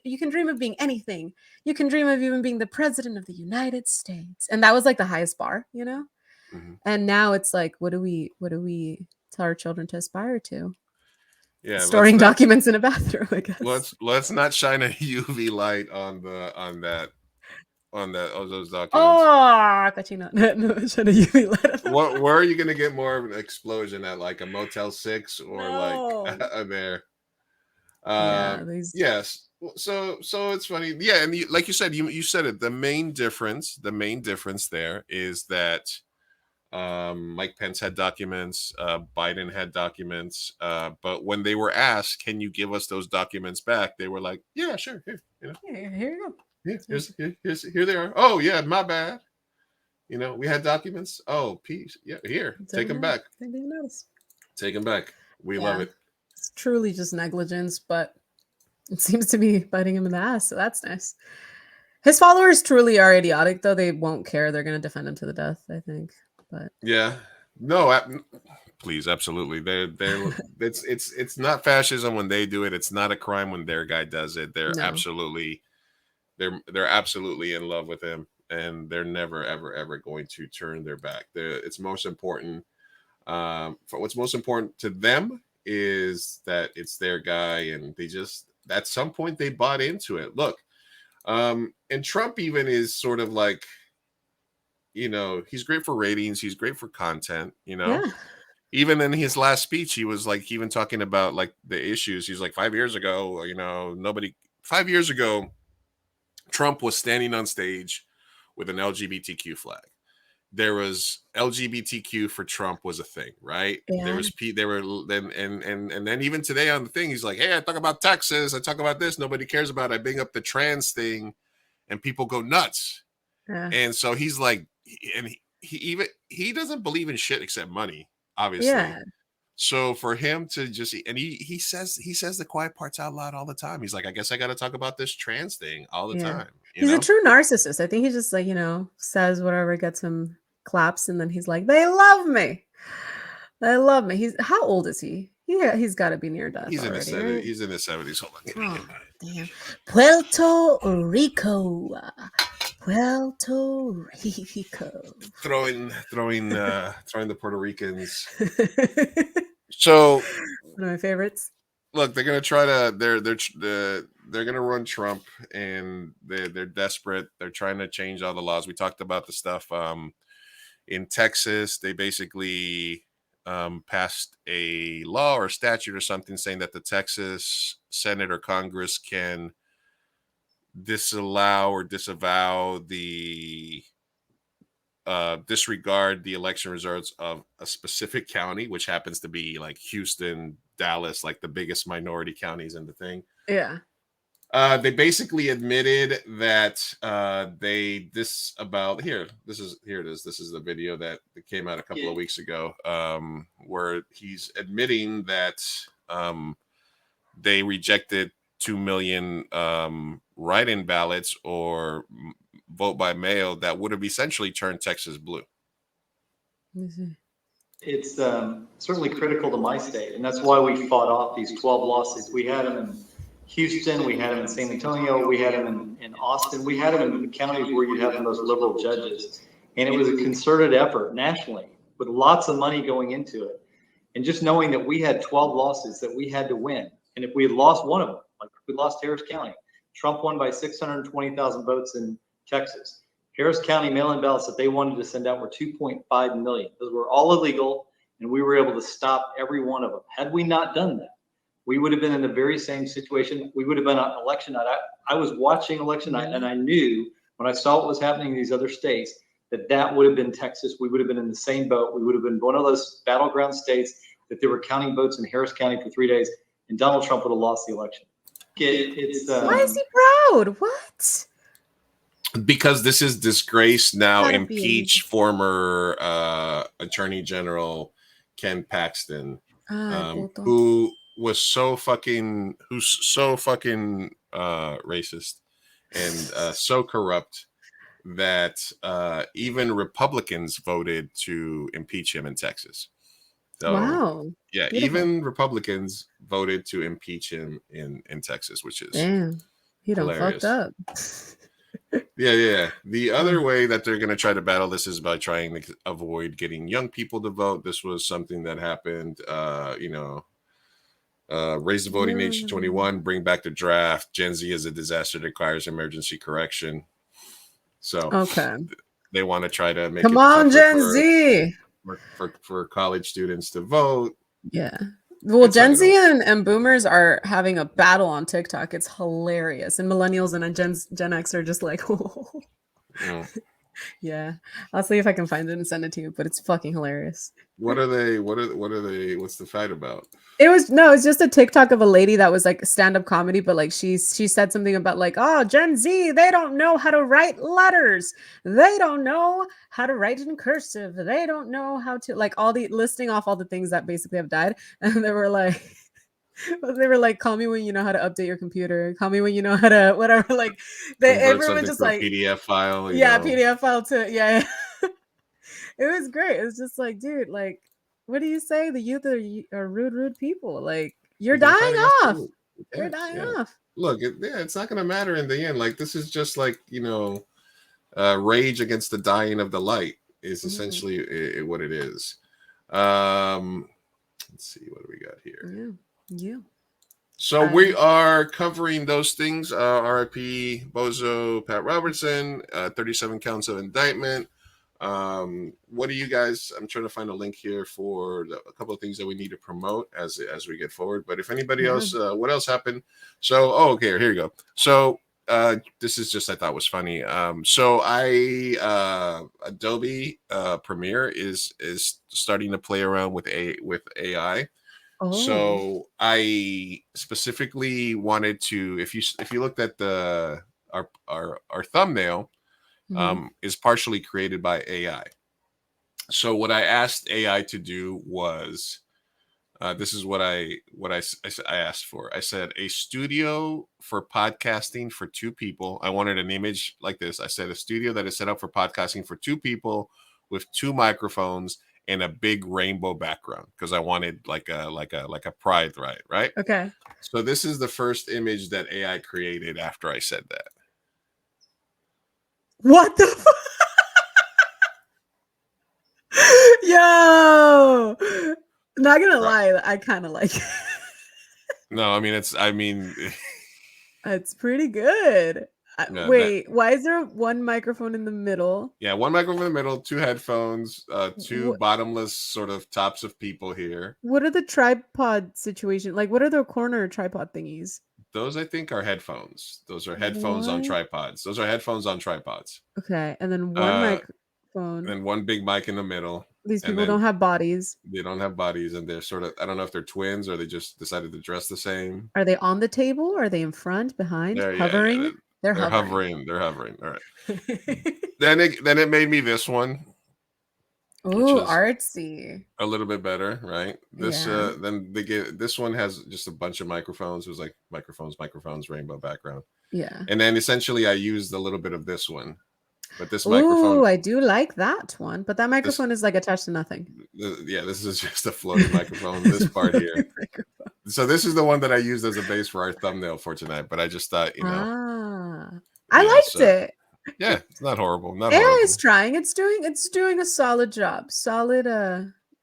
you can dream of being anything. You can dream of even being the president of the United States. And that was like the highest bar, you know? Mm-hmm. And now it's like, what do we tell our children to aspire to? Yeah, storing documents in a bathroom, I guess. Let's not shine a UV light on those documents. Oh, cochino. No, shine a UV light. Where are you gonna get more of an explosion at, like a Motel 6 or like there? Yes. So it's funny. Yeah, and like you said, you said it. The main difference there is that Mike Pence had documents, Biden had documents, but when they were asked, "Can you give us those documents back?" they were like, "Yeah, sure, here, you know, here you go. Here they are. Oh yeah, my bad. You know, we had documents. Oh, peace. Yeah, here, take them back. Take them back. We love it. It's truly just negligence, but it seems to be biting him in the ass, so that's nice. His followers truly are idiotic, though. They won't care. They're going to defend him to the death, I think. But yeah, no, please, absolutely. It's not fascism when they do it. It's not a crime when their guy does it. They're absolutely in love with him, and they're never ever going to turn their back. It's most important. For what's most important to them is that it's their guy, and they just at some point they bought into it. Look, and Trump even is sort of like, you know, he's great for ratings, he's great for content, you know. Even in his last speech, he was like even talking about like the issues. He's like, 5 years ago, you know, 5 years ago, Trump was standing on stage with an LGBTQ flag. There was LGBTQ for Trump was a thing, right? There were then and then even today on the thing, he's like, hey, I talk about Texas, I talk about this, nobody cares about it. I bring up the trans thing and people go nuts. And so he's like, and he doesn't believe in shit except money, obviously. So for him to just, and he says the quiet parts out loud all the time. He's like, I guess I got to talk about this trans thing all the time. He's a true narcissist. I think he just like, you know, says whatever gets him claps, and then he's like, they love me. They love me. How old is he? He's got to be near death. He's already, in the 70s. Right? He's in the 70s. Hold on. Oh, damn. Puerto Rico. Throwing the Puerto Ricans. So one of my favorites. Look, they're gonna try to they're gonna run Trump, and they're desperate. They're trying to change all the laws. We talked about the stuff in Texas. They basically passed a law or statute or something saying that the Texas Senate or Congress can disallow or disavow the disregard the election results of a specific county, which happens to be like Houston, Dallas, like the biggest minority counties in the thing. Yeah. They basically admitted that they disavowed. Here it is. This is the video that came out a couple of weeks ago, where he's admitting that they rejected 2 million write-in ballots or vote by mail that would have essentially turned Texas blue. It's certainly critical to my state, and that's why we fought off these 12 lawsuits. We had them in Houston, we had them in San Antonio, we had them in Austin, we had them in the counties where you have the most liberal judges. And it was a concerted effort nationally with lots of money going into it. And just knowing that we had 12 lawsuits that we had to win. And if we had lost one of them, like if we lost Harris County, Trump won by 620,000 votes in Texas. Harris County mail-in ballots that they wanted to send out were 2.5 million. Those were all illegal, and we were able to stop every one of them. Had we not done that, we would have been in the very same situation. We would have been on election night. I was watching election night, and I knew when I saw what was happening in these other states that would have been Texas. We would have been in the same boat. We would have been one of those battleground states that they were counting votes in Harris County for 3 days, and Donald Trump would have lost the election. Why is he proud? What? Because this is disgrace now. Impeach former Attorney General Ken Paxton, who's so fucking racist and so corrupt that even Republicans voted to impeach him in Texas. So, wow. yeah, Beautiful. even Republicans voted to impeach him in Texas, which is Damn. He done fucked hilarious. up. Yeah. The other way that they're going to try to battle this is by trying to avoid getting young people to vote. This was something that happened, raise the voting age to 21, bring back the draft. Gen Z is a disaster that requires emergency correction. So they want to try to make Come it on, tougher Gen Z. for college students to vote. Yeah. Well, Gen Z and boomers are having a battle on TikTok. It's hilarious. And millennials and Gen X are just like, oh. Yeah. I'll see if I can find it and send it to you, but it's fucking hilarious. What are they? What's the fight about? It's just a TikTok of a lady that was like stand-up comedy, but like she said something about like, oh, Gen Z, they don't know how to write letters. They don't know how to write in cursive. They don't know how to like listing off all the things that basically have died. And they were like, call me when you know how to update your computer. Call me when you know how to whatever. Like everyone just like PDF file. PDF file to yeah. It was great. It was just like, dude, like, what do you say? The youth are rude people. Like, you're dying off. You're dying off. Look, it's not going to matter in the end. Like, this is just like, rage against the dying of the light is essentially what it is. Let's see, what do we got here? Yeah. So we are covering those things. RIP, Bozo, Pat Robertson, 37 counts of indictment. What do you guys? I'm trying to find a link here for a couple of things that we need to promote as we get forward. But if anybody else, what else happened? So, okay, here you go. So, this is just I thought was funny. So Adobe Premiere is starting to play around with AI. Oh. So I specifically wanted to, if you looked at our thumbnail. Is partially created by AI. So what I asked AI to do was, this is what I asked for. I said a studio for podcasting for 2 people. I wanted an image like this. I said a studio that is set up for podcasting for 2 people with 2 microphones and a big rainbow background because I wanted like a pride ride, right? Okay. So this is the first image that AI created after I said that. What the fuck? Yo, not gonna lie, I kind of like it. No, I mean it's pretty good. Wait, why is there one microphone in the middle? Yeah, one microphone in the middle, 2 headphones, 2 bottomless sort of tops of people here. What are the tripod situation? Like, what are the corner tripod thingies? Those I think are headphones. Those are headphones on tripods. Those are headphones on tripods. Okay, and then one microphone. And one big mic in the middle. These people don't have bodies. They don't have bodies, and they're sort of, I don't know if they're twins or they just decided to dress the same. Are they on the table? Are they in front, behind, hovering? Yeah, they're hovering. They're hovering. All right. then it made me this one. Ooh, artsy. A little bit better, right? Then this one has just a bunch of microphones. It was like microphones, rainbow background. Yeah. And then essentially I used a little bit of this one. But this microphone. Ooh, I do like that one. But that microphone is like attached to nothing. This is just a floating microphone. This part here. So this is the one that I used as a base for our thumbnail for tonight. But I just thought, I liked it. Yeah, it's not horrible. AI is trying. It's doing a solid job. Solid.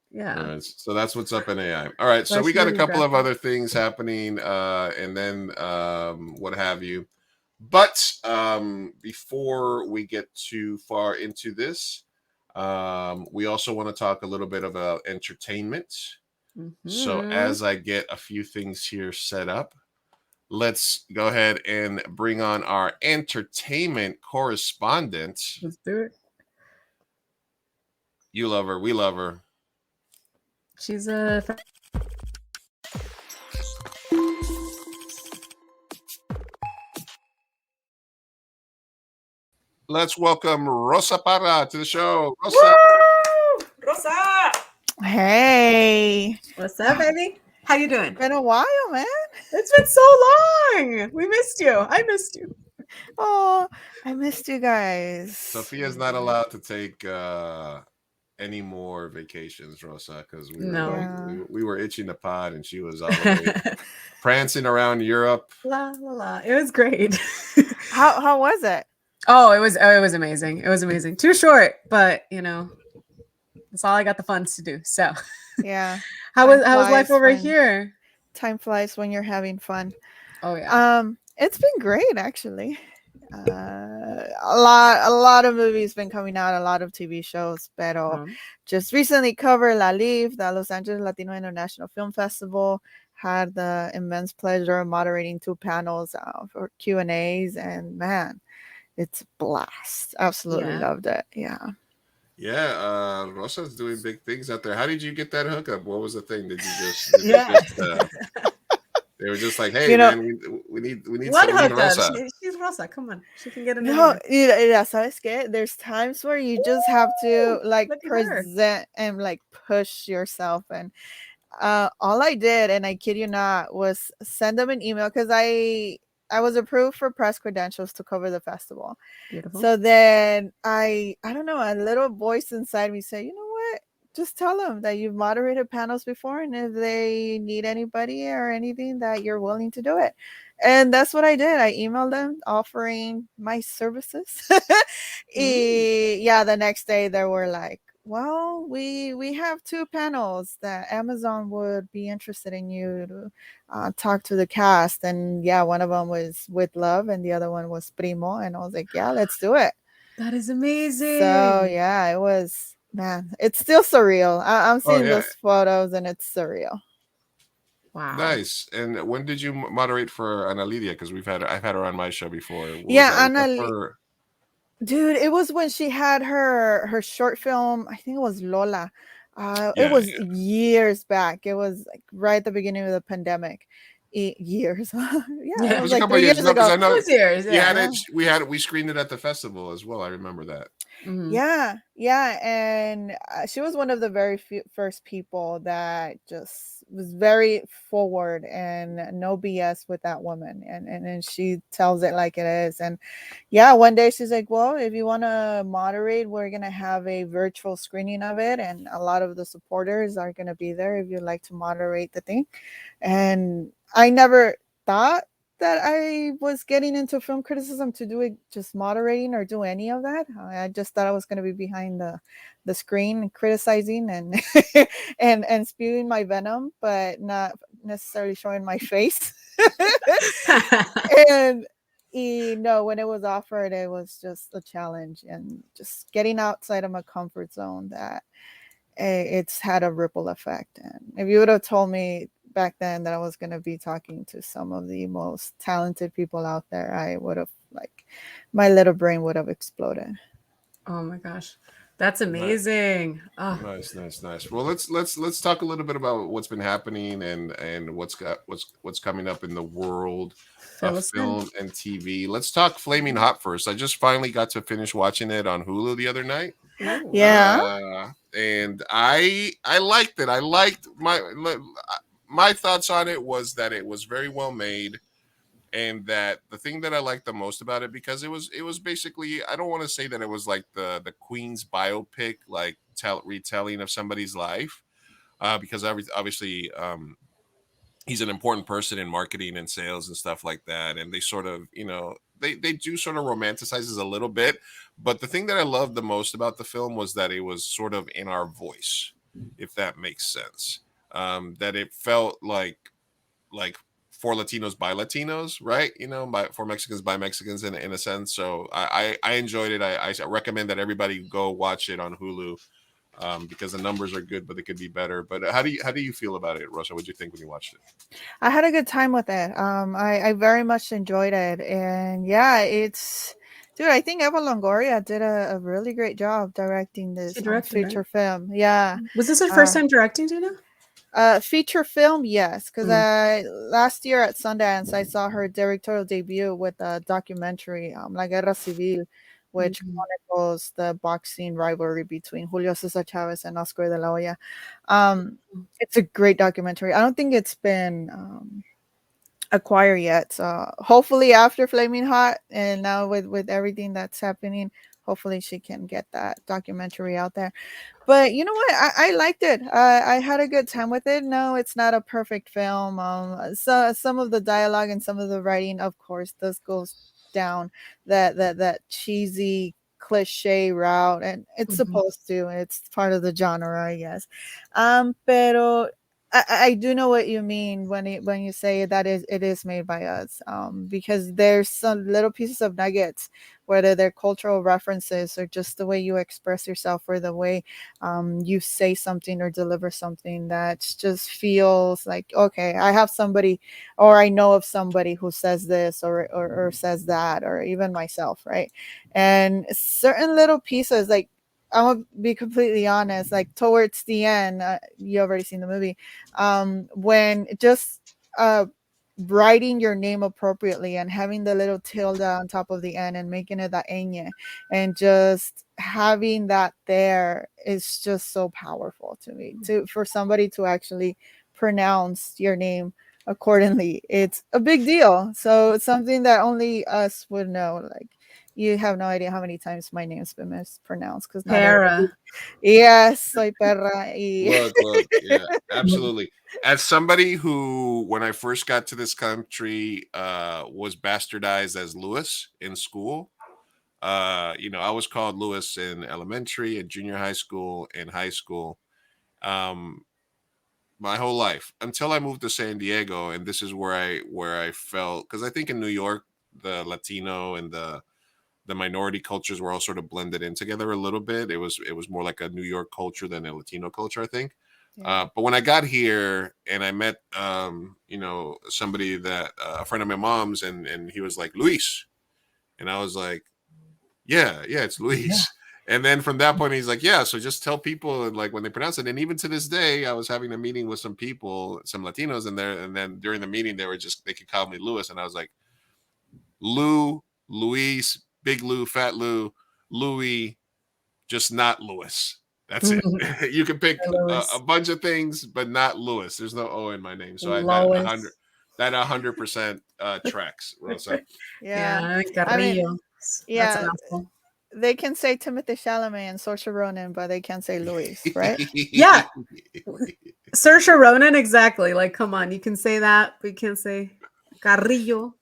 Yeah. All right, so that's what's up in AI. All right, so we got a couple of other things happening, and then what have you. But before we get too far into this, we also want to talk a little bit about entertainment. So as I get a few things here set up, let's go ahead and bring on our entertainment correspondent. Let's do it. You love her. We love her. She's a... Let's welcome Rosa Parra to the show. Rosa. Woo! Rosa. Hey. What's up, baby? How you doing? Been a while, man. It's been so long. We missed you. I missed you. Oh, I missed you guys. Sophia's not allowed to take any more vacations, Rosa, because we were itching the pod, and she was all the way prancing around Europe. La la la. It was great. How was it? Oh, it was amazing. It was amazing. Too short, but that's all I got the funds to do. So yeah. How was life over here? Time flies when you're having fun. Oh yeah. It's been great actually. A lot of movies been coming out, a lot of TV shows, but just recently covered La Live, the Los Angeles Latino International Film Festival. Had the immense pleasure of moderating 2 panels for Q&As, and man, it's a blast. Absolutely loved it. Yeah, Rosa's doing big things out there. How did you get that hookup? What was the thing? Did you just they were just like, hey man, we need what hookup? Rosa. She's Rosa. Come on, she can get a no. ¿Sabes qué? There's times where you just have to like present and like push yourself, and all I did, and I kid you not, was send them an email because I was approved for press credentials to cover the festival. Beautiful. So then I don't know, a little voice inside me said, you know what? Just tell them that you've moderated panels before, and if they need anybody or anything, that you're willing to do it. And that's what I did. I emailed them offering my services. The next day they were like, well, we have 2 panels that Amazon would be interested in you to talk to the cast. And one of them was With Love and the other one was Primo. And I was like, yeah, let's do it. That is amazing. So it was, man, it's still surreal. I'm seeing those photos and it's surreal. Wow. Nice. And when did you moderate for Ana Lidia? Because I've had her on my show before. Dude, it was when she had her short film. I think it was Lola. It was years back. It was like right at the beginning of the pandemic. Years. It was like a couple years ago. I know we screened it at the festival as well. I remember that. Mm-hmm. And she was one of the very first people that just was very forward and no BS with that woman, and she tells it like it is. And one day she's like, well, if you want to moderate, we're gonna have a virtual screening of it, and a lot of the supporters are gonna be there if you'd like to moderate the thing. And I never thought that I was getting into film criticism to do it, just moderating or do any of that. I just thought I was going to be behind the screen criticizing and and spewing my venom, but not necessarily showing my face. And when it was offered, it was just a challenge, and just getting outside of my comfort zone, that it's had a ripple effect. And if you would have told me back then that I was going to be talking to some of the most talented people out there, I would have, like, my little brain would have exploded. Oh my gosh, that's amazing. Nice. Well, let's talk a little bit about what's been happening and what's coming up in the world of film and TV. Let's talk Flaming Hot first. I just finally got to finish watching it on Hulu the other night. And I liked it. I liked my thoughts on it was that it was very well made, and that the thing that I liked the most about it, because it was basically, I don't want to say that it was like the Queen's biopic, like retelling of somebody's life, because obviously he's an important person in marketing and sales and stuff like that, and they sort of, they do sort of romanticizes a little bit. But the thing that I loved the most about the film was that it was sort of in our voice, if that makes sense. That it felt like for Latinos by Latinos, right? For Mexicans by Mexicans in a sense. So I enjoyed it. I recommend that everybody go watch it on Hulu, because the numbers are good, but they could be better. But how do you feel about it, Rosa? What did you think when you watched it? I had a good time with it. I very much enjoyed it, and dude, I think Eva Longoria did a really great job directing this feature film. Yeah. Was this her first time directing, do you know? Feature film, yes, because last year at Sundance I saw her directorial debut with a documentary, La Guerra Civil, which chronicles the boxing rivalry between Julio Cesar Chavez and Oscar de la Hoya. It's a great documentary. I don't think it's been acquired yet, so hopefully after Flaming Hot and now with everything that's happening hopefully she can get that documentary out there. But you know what? I liked it. I had a good time with it. No, it's not a perfect film. So some of the dialogue and some of the writing, of course, does goes down that cheesy cliche route, and it's supposed to. It's part of the genre, I guess. Pero I do know what you mean when you say that it is made by us. Because there's some little pieces of nuggets, whether they're cultural references or just the way you express yourself or the way you say something or deliver something that just feels like, okay, I have somebody, or I know of somebody who says this or says that, or even myself, right? And certain little pieces, like, I'm gonna be completely honest, like towards the end, you already seen the movie, when just writing your name appropriately and having the little tilde on top of the end and making it that ñ, and just having that there is just so powerful to me, to for somebody to actually pronounce your name accordingly. It's a big deal, so it's something that only us would know. Like, you have no idea how many times my name's been mispronounced, because not everybody. Para. Yes, soy perra. Look, yeah, absolutely. As somebody who, when I first got to this country, was bastardized as Lewis in school. I was called Lewis in elementary, in junior high school, in high school, my whole life until I moved to San Diego, and this is where I felt, because I think in New York the Latino and the minority cultures were all sort of blended in together a little bit. It was more like a New York culture than a Latino culture, I think. But when I got here and I met, somebody that a friend of my mom's, and he was like, Luis, and I was like, yeah, it's Luis. And then from that point, he's like, yeah, so just tell people, and like when they pronounce it. And even to this day, I was having a meeting with some people, some Latinos in there, and then during the meeting, they could call me Luis, and I was like, Luis, Big Lou, Fat Lou, Louis, just not Lewis. That's it. You can pick a bunch of things, but not Lewis. There's no O in my name, so that 100% tracks, Rosa. Yeah, I mean, Carrillo. That's a yeah, mouthful. they can say Timothy Chalamet and Saoirse Ronan, but they can't say Louis, right? Yeah. Saoirse Ronan, exactly. Like, come on, you can say that, but you can't say Carrillo.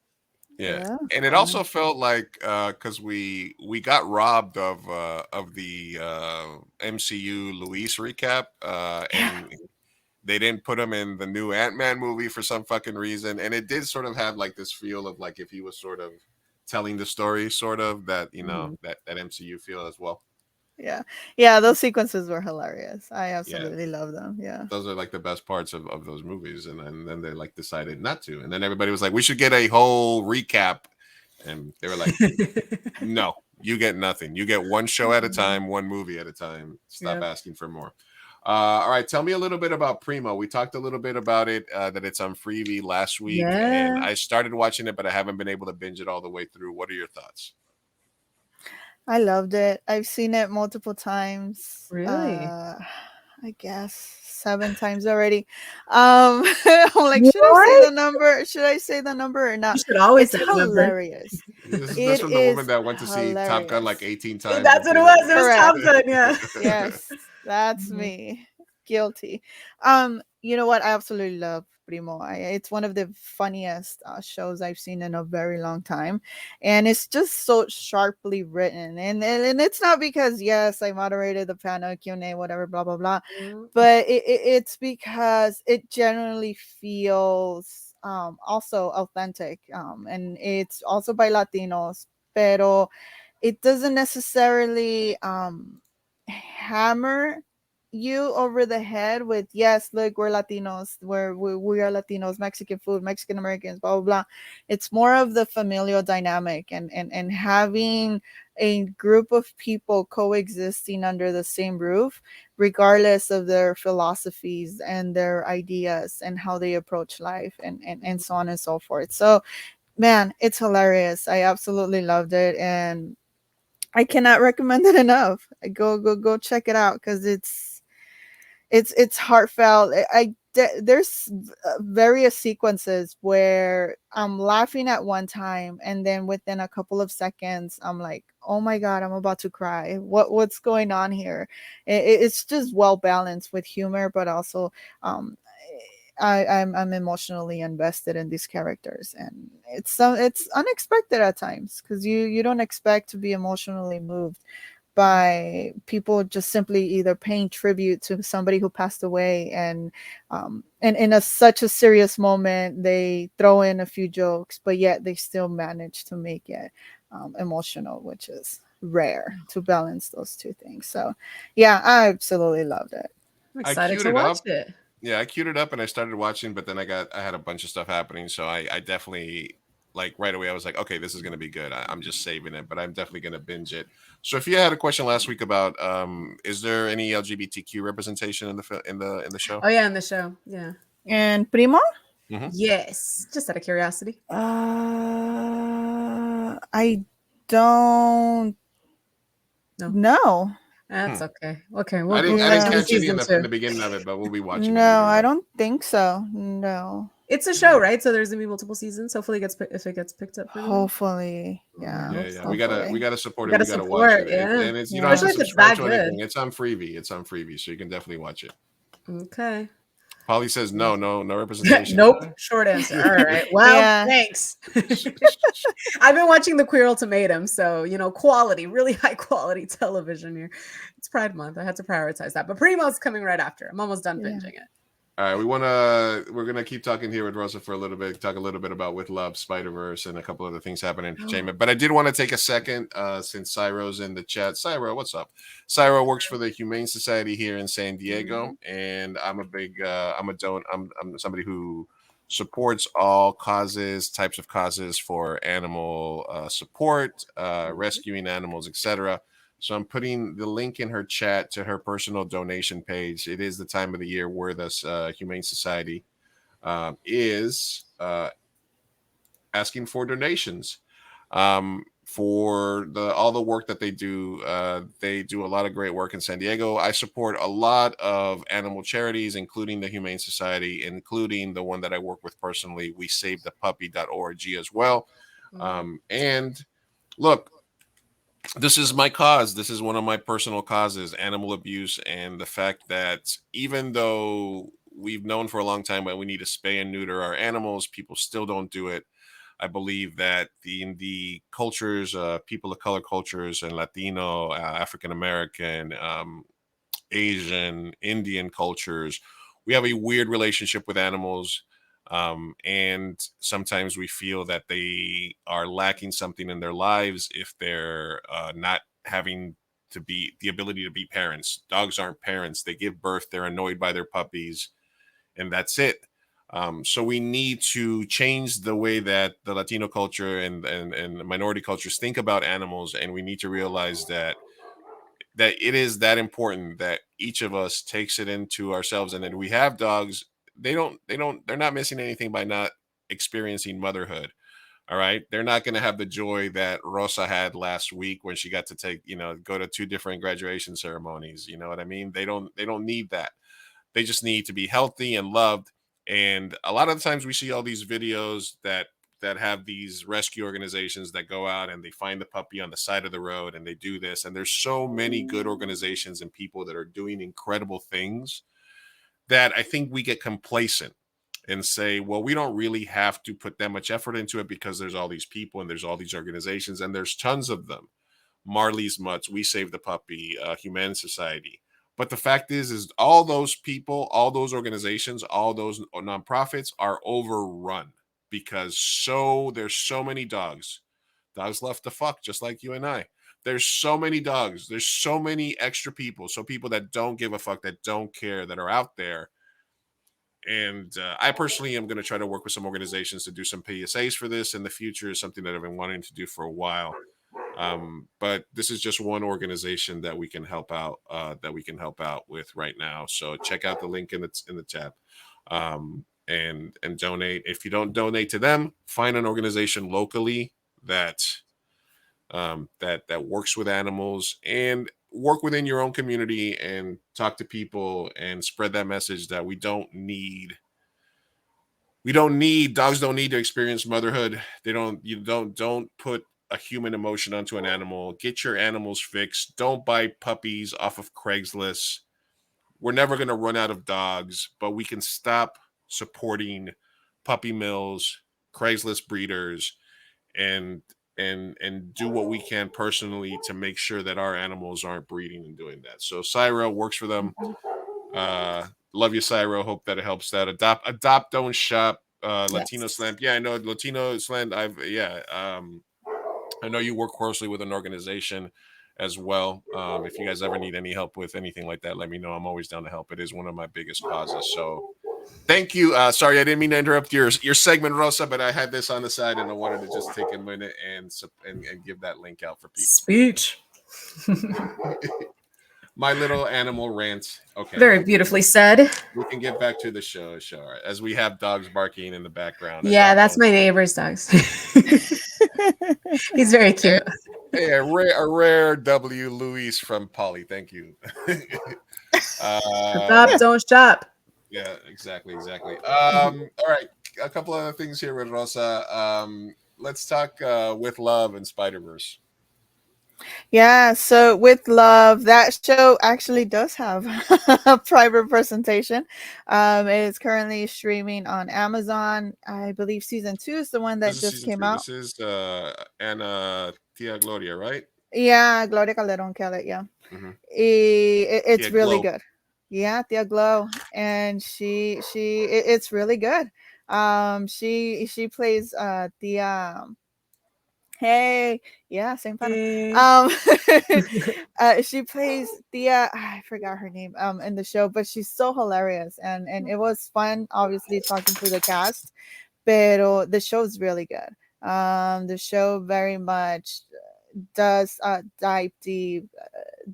Yeah. And it also felt like because we got robbed of the MCU Luis recap, and they didn't put him in the new Ant-Man movie for some fucking reason, and it did sort of have like this feel of like if he was sort of telling the story, sort of that that MCU feel as well. Yeah, those sequences were hilarious. I Yeah. absolutely love them. Yeah. Those are like the best parts of those movies, and then they like decided not to, and then everybody was like, we should get a whole recap, and they were like, no, you get nothing. You get one show at a time, one movie at a time. Stop asking for more. All right, tell me a little bit about Primo. We talked a little bit about it, that it's on Freevee last week, and I started watching it, but I haven't been able to binge it all the way through. What are your thoughts? I loved it. I've seen it multiple times. Really? I guess 7 times already. I'm like, should I say the number? Should I say the number or not? You should always It's say the number. hilarious. This from the woman that went to see Top Gun like 18 times. That's what it was. It was Top Gun, yeah. Yes, that's me. Guilty. You know what? I absolutely love Primo. It's one of the funniest shows I've seen in a very long time, and it's just so sharply written. And it's not because, yes, I moderated the panel Q&A, whatever, blah blah blah, but it's because it generally feels also authentic, and it's also by Latinos, pero it doesn't necessarily hammer you over the head with, yes, look, we're Latinos, we are Latinos, Mexican food, Mexican Americans, blah blah blah. It's more of the familial dynamic, and having a group of people coexisting under the same roof, regardless of their philosophies and their ideas and how they approach life, and so on and so forth. So, man, it's hilarious. I absolutely loved it, and I cannot recommend it enough. Go check it out, because it's heartfelt. I there's various sequences where I'm laughing at one time, and then within a couple of seconds I'm like, oh my god, I'm about to cry. What's going on here? It's just well balanced with humor, but also I'm emotionally invested in these characters, and it's unexpected at times because you don't expect to be emotionally moved by people just simply either paying tribute to somebody who passed away, and in such a serious moment they throw in a few jokes, but yet they still manage to make it emotional, which is rare to balance those two things. So yeah, I absolutely loved it. I'm excited to watch it. Yeah, I queued it up and I started watching, but then I had a bunch of stuff happening, so I definitely, like, right away I was like, okay, this is gonna be good. I'm just saving it, but I'm definitely gonna binge it. So if you had a question last week about is there any LGBTQ representation in the show? Oh yeah, in the show, yeah. And Primo? Mm-hmm. Yes, just out of curiosity. I don't know. That's okay. Okay, I we'll didn't catch catch any in season the 2. beginning of it, but we'll be watching it. No, I don't think so. No. It's a show, right? So there's gonna be multiple seasons. Hopefully, if it gets picked up. Hopefully, yeah. Yeah. We gotta support it. Gotta we gotta watch it. yeah. And it's, you don't have to Especially if it's subscribe that to anything. good. It's on Freevee. So you can definitely watch it. Okay. Polly says no representation. Nope. Short answer. All right. Well, Yeah. thanks. I've been watching The Queer Ultimatum, so quality, really high quality television here. It's Pride Month. I had to prioritize that. But Primo's coming right after. I'm almost done binging it. All right, we're gonna keep talking here with Rosa for a little bit, talk a little bit about With Love, Spider-Verse, and a couple other things happening in entertainment. But I did want to take a second, since Cyro's in the chat. Cyro, what's up? Cyro works for the Humane Society here in San Diego, and I'm somebody who supports all types of causes for animal support, rescuing animals, etc. So I'm putting the link in her chat to her personal donation page. It is the time of the year where this Humane Society is asking for donations for all the work that they do. They do a lot of great work in San Diego. I support a lot of animal charities, including the Humane Society, including the one that I work with personally, WeSaveThePuppy.org as well. And look, this is my cause. This is one of my personal causes, animal abuse, and the fact that even though we've known for a long time that we need to spay and neuter our animals, people still don't do it. I believe that in the cultures, people of color cultures, and Latino, African American, Asian, Indian cultures, we have a weird relationship with animals. And sometimes we feel that they are lacking something in their lives if they're not having to be the ability to be parents. Dogs aren't parents. They give birth, they're annoyed by their puppies, and that's it. So we need to change the way that the Latino culture and minority cultures think about animals, and we need to realize that it is that important that each of us takes it into ourselves. And then we have dogs. They're not missing anything by not experiencing motherhood. All right. They're not going to have the joy that Rosa had last week when she got to go to 2 different graduation ceremonies. You know what I mean? They don't need that. They just need to be healthy and loved. And a lot of the times we see all these videos that have these rescue organizations that go out and they find the puppy on the side of the road and they do this. And there's so many good organizations and people that are doing incredible things that I think we get complacent and say, well, we don't really have to put that much effort into it because there's all these people and there's all these organizations and there's tons of them. Marley's Mutts, We Save the Puppy, Humane Society. But the fact is all those people, all those organizations, all those nonprofits are overrun because there's so many dogs left to fuck, just like you and I. There's so many dogs. There's so many extra people. So people that don't give a fuck, that don't care, that are out there. And I personally am going to try to work with some organizations to do some PSAs for this in the future. Is something that I've been wanting to do for a while. But this is just one organization that we can help out. With right now. So check out the link in the tab. And donate. If you don't donate to them, find an organization locally that works with animals. And work within your own community and talk to people and spread that message that dogs don't need to experience motherhood. Don't put a human emotion onto an animal. Get your animals fixed. Don't buy puppies off of Craigslist. We're never going to run out of dogs, but we can stop supporting puppy mills, Craigslist breeders, and do what we can personally to make sure that our animals aren't breeding and doing that. So Cyro works for them. Love you, Cyro. Hope that it helps that. Adopt, don't shop. Latino Slant. Yeah, I know Latino Slant. I know you work closely with an organization as well. If you guys ever need any help with anything like that, let me know. I'm always down to help. It is one of my biggest causes. So thank you. Sorry, I didn't mean to interrupt your segment, Rosa, but I had this on the side and I wanted to just take a minute and give that link out for people. Speech. My little animal rant. Okay. Very beautifully said. We can get back to the show, as we have dogs barking in the background. Yeah, that's my neighbor's dogs. He's very cute. Hey, a rare W. Luis from Polly. Thank you. Adopt, don't shop. Yeah, exactly. All right, a couple other things here with Rosa. Let's talk With Love and Spider-Verse. Yeah, so With Love, that show actually does have a private presentation. It's currently streaming on Amazon. I believe season 2 is the one that just came out. This is Anna Tia Gloria, right? Yeah, Gloria Calderon Kellett, yeah. Mm-hmm. It's Tia really Glow. good. Yeah, Tia Glow, and it's really good. She plays Tia. Hey, yeah, same pattern. She plays Tia. I forgot her name in the show, but she's so hilarious, and it was fun, obviously talking to the cast. Pero the show's really good. The show very much does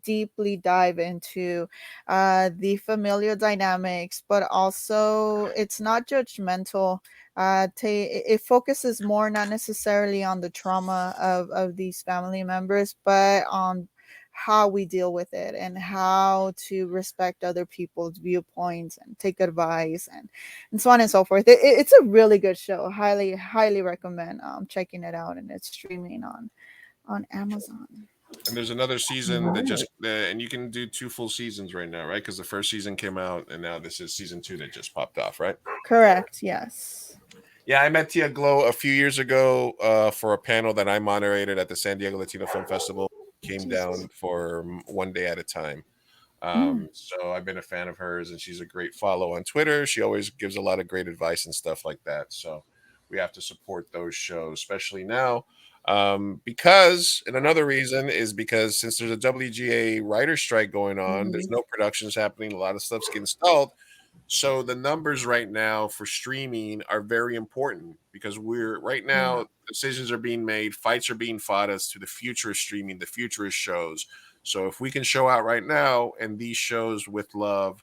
deeply dive into the familial dynamics, but also it's not judgmental. It focuses more not necessarily on the trauma of these family members, but on how we deal with it and how to respect other people's viewpoints and take advice and so on and so forth. It's a really good show. Highly recommend checking it out, and it's streaming on Amazon. And there's another season that just and you can do 2 full seasons right now, right? Because the first season came out, and now this is season 2 that just popped off, right? Correct. Yes. Yeah, I met Tia Glow a few years ago for a panel that I moderated at the San Diego Latino Film Festival. Came down for one day at a time. So I've been a fan of hers, and she's a great follow on Twitter. She always gives a lot of great advice and stuff like that. So we have to support those shows, especially now. Because, and another reason is because since there's a WGA writer strike going on, there's no productions happening. A lot of stuff's getting stalled. So the numbers right now for streaming are very important because we're right now decisions are being made, fights are being fought as to the future of streaming, the future of shows. So if we can show out right now, and these shows With Love,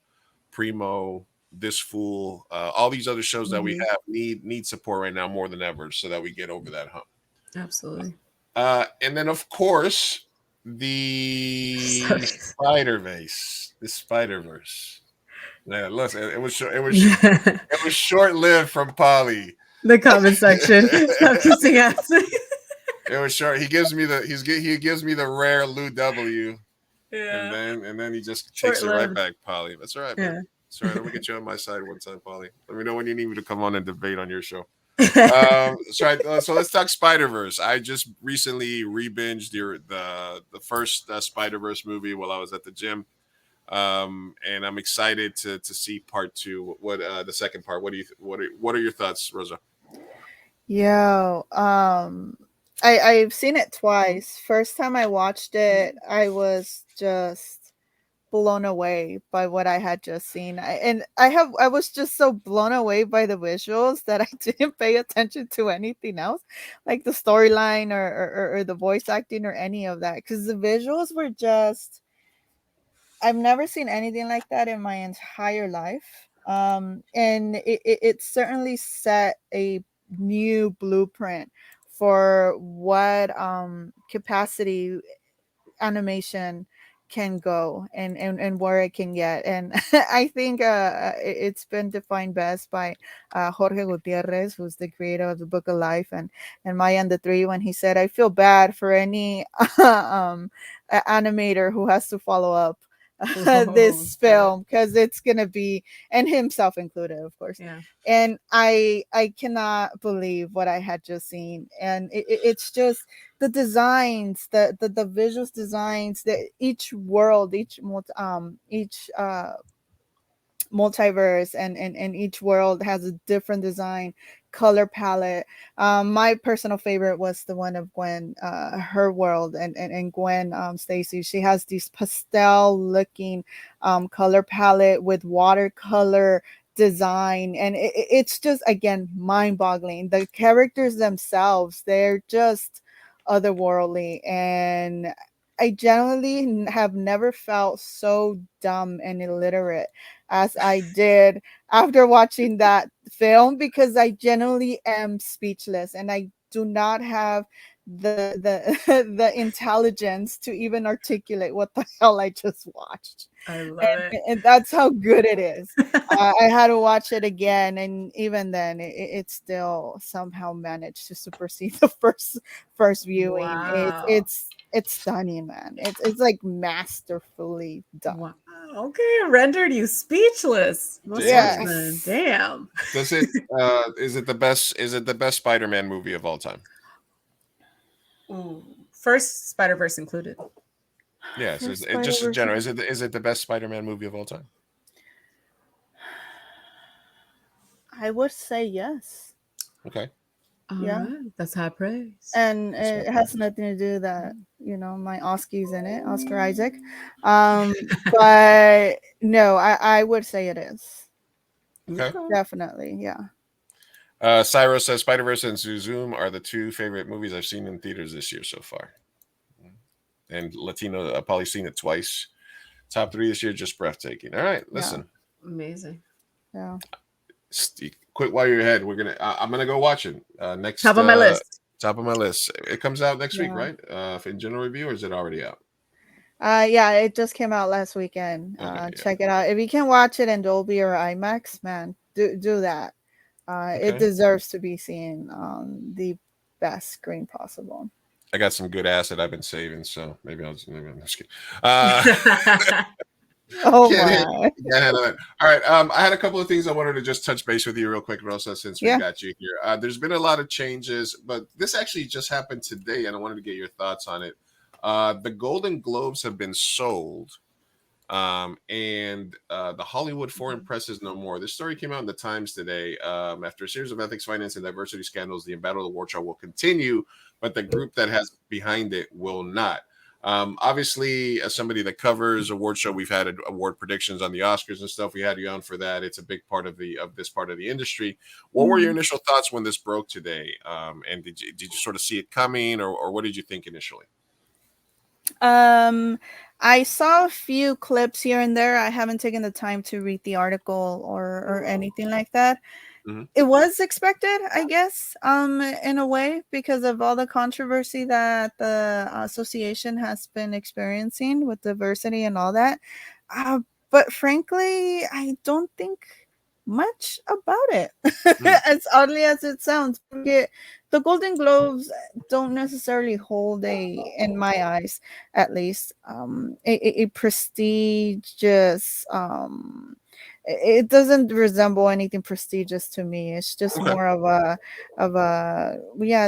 Primo, This Fool, all these other shows that we have need support right now more than ever, so that we get over that hump. Absolutely. And then of course the Spider-Verse. Yeah, listen, it was short lived from Polly. The comment section. Stop kissing ass. It was short. He gives me the rare Lou W. Yeah. And then he just takes it right back, Polly. That's all right, man. That's all right. I'm gonna get you on my side one time, Polly. Let me know when you need me to come on and debate on your show. So let's talk Spider-Verse. I just recently re-binged the first Spider-Verse movie while I was at the gym. And I'm excited to see part 2. What the second part? What are your thoughts, Rosa? Yo, I've seen it twice. First time I watched it, I was just blown away by what I had just seen. I was just so blown away by the visuals that I didn't pay attention to anything else, like the storyline or the voice acting or any of that, because the visuals were just, I've never seen anything like that in my entire life. And it certainly set a new blueprint for what capacity animation can go and where it can get. And I think it's been defined best by Jorge Gutierrez, who's the creator of the Book of Life, and Maya and the Three, when he said, I feel bad for any animator who has to follow up this film, because it's gonna be, and himself included, of course. Yeah. And I cannot believe what I had just seen. And it's just the designs, the visuals designs, that each world, each multiverse, and each world has a different design, color palette. My personal favorite was the one of Gwen, her world, and Gwen Stacy. She has these pastel looking color palette with watercolor design, and it's just, again, mind-boggling. The characters themselves, they're just otherworldly, and I generally have never felt so dumb and illiterate as I did after watching that film, because I genuinely am speechless, and I do not have the the intelligence to even articulate what the hell I just watched. I love it. And that's how good it is. I had to watch it again, and even then, it still somehow managed to supersede the first viewing. Wow. It's stunning, man. It's like masterfully done. Wow. Okay, rendered you speechless. Yes. Damn. Does it? Is it the best? Is it the best Spider-Man movie of all time? Ooh. First Spider-Verse included. Yes. Just in general, is it the best Spider-Man movie of all time? I would say yes. Okay. Yeah. All right. That's high praise. And it has nothing to do that, my Oscar's in it, Oscar Isaac. But no, I would say it is. Okay. Definitely, yeah. Cyro says Spider-Verse and Zoom are the two favorite movies I've seen in theaters this year so far. And Latino, I've probably seen it twice. Top 3 this year, just breathtaking. All right, listen. Yeah. Amazing. Yeah. Quit while you're ahead. I'm gonna go watch it. Next top of my list. Top of my list. It comes out next week, right? In general review, or is it already out? Yeah, it just came out last weekend. Check it out. If you can watch it in Dolby or IMAX, man, do that. It deserves to be seen on the best screen possible. I got some good acid I've been saving, so maybe I'm just kidding. Oh my! All right. I had a couple of things I wanted to just touch base with you real quick, Rosa, since we got you here. There's been a lot of changes, but this actually just happened today, and I wanted to get your thoughts on it. The Golden Globes have been sold, and the Hollywood Foreign Press is no more. This story came out in the Times today. After a series of ethics, finance, and diversity scandals, the Embattled Award show will continue, but the group that has behind it will not. Obviously, as somebody that covers award show, we've had award predictions on the Oscars and stuff. We had you on for that. It's a big part of this part of the industry. What were your initial thoughts when this broke today? And did you sort of see it coming, or what did you think initially? I saw a few clips here and there. I haven't taken the time to read the article or anything like that. It was expected, I guess, in a way, because of all the controversy that the association has been experiencing with diversity and all that. But frankly, I don't think much about it, as oddly as it sounds. The Golden Globes don't necessarily hold in my eyes, at least, a prestigious. It doesn't resemble anything prestigious to me. It's just more of a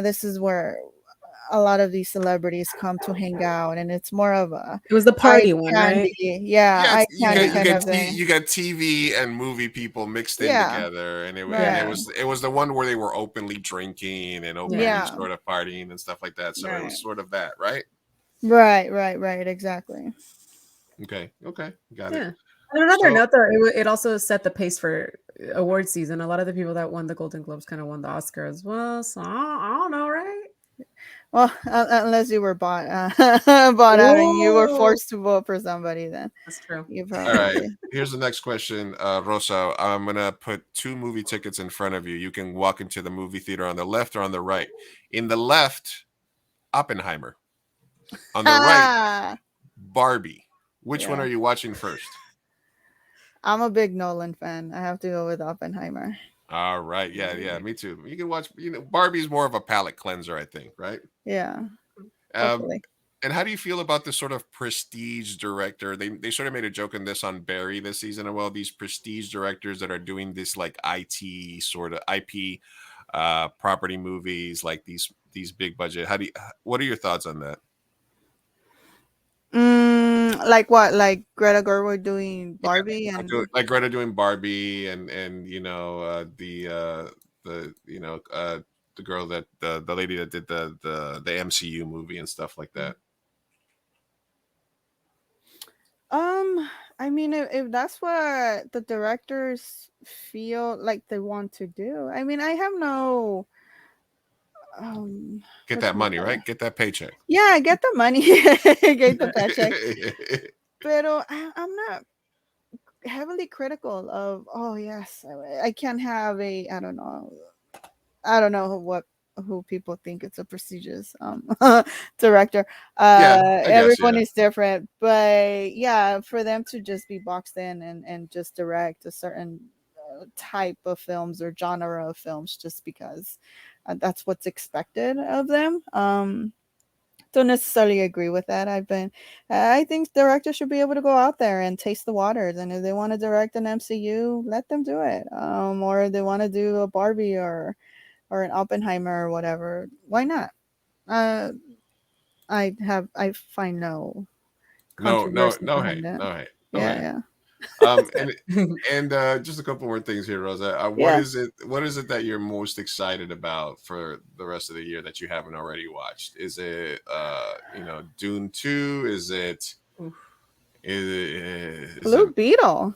this is where a lot of these celebrities come to hang out, and it's more of a. It was the party one, right? Yeah, you got TV and movie people mixed in together, and it was the one where they were openly drinking and openly sort of partying and stuff like that. So it was sort of that, right? Right. Exactly. Okay, got it. On another note, though, it also set the pace for award season. A lot of the people that won the Golden Globes kind of won the Oscar as well. So I don't know, right? Well, unless you were bought out and you were forced to vote for somebody, then that's true. You probably. All right. Here's the next question, Rosa. I'm gonna put 2 movie tickets in front of you. You can walk into the movie theater on the left or on the right. In the left, Oppenheimer. On the right, Barbie. Which one are you watching first? I'm a big Nolan fan. I have to go with Oppenheimer. All right. Yeah, me too. You can watch, Barbie's more of a palate cleanser, I think, right? Yeah. Um, and how do you feel about this sort of prestige director? They sort of made a joke in this on Barry this season. Well, these prestige directors that are doing this like IT sort of IP property movies, like these big budget. What are your thoughts on that? Like what? Like Greta Gerwig doing Barbie and like Greta doing Barbie and the girl that the lady that did the MCU movie and stuff like that. I mean, if that's what the directors feel like they want to do, I mean, I have no get that money, right? Get that paycheck. Yeah, get the money, get the paycheck. Pero I'm not heavily critical of. Oh yes, I can't have a. I don't know who people think it's a prestigious director. Everyone is different, but yeah, for them to just be boxed in and just direct a certain type of films or genre of films just because that's what's expected of them. Don't necessarily agree with that. I think directors should be able to go out there and taste the waters, and if they want to direct an MCU, let them do it. Or if they want to do a Barbie or an Oppenheimer or whatever, why not? I find no controversy behind that. No hate. Yeah. And just a couple more things here, Rosa. What is it that you're most excited about for the rest of the year that you haven't already watched? Is it Dune 2? Is it Blue Beetle?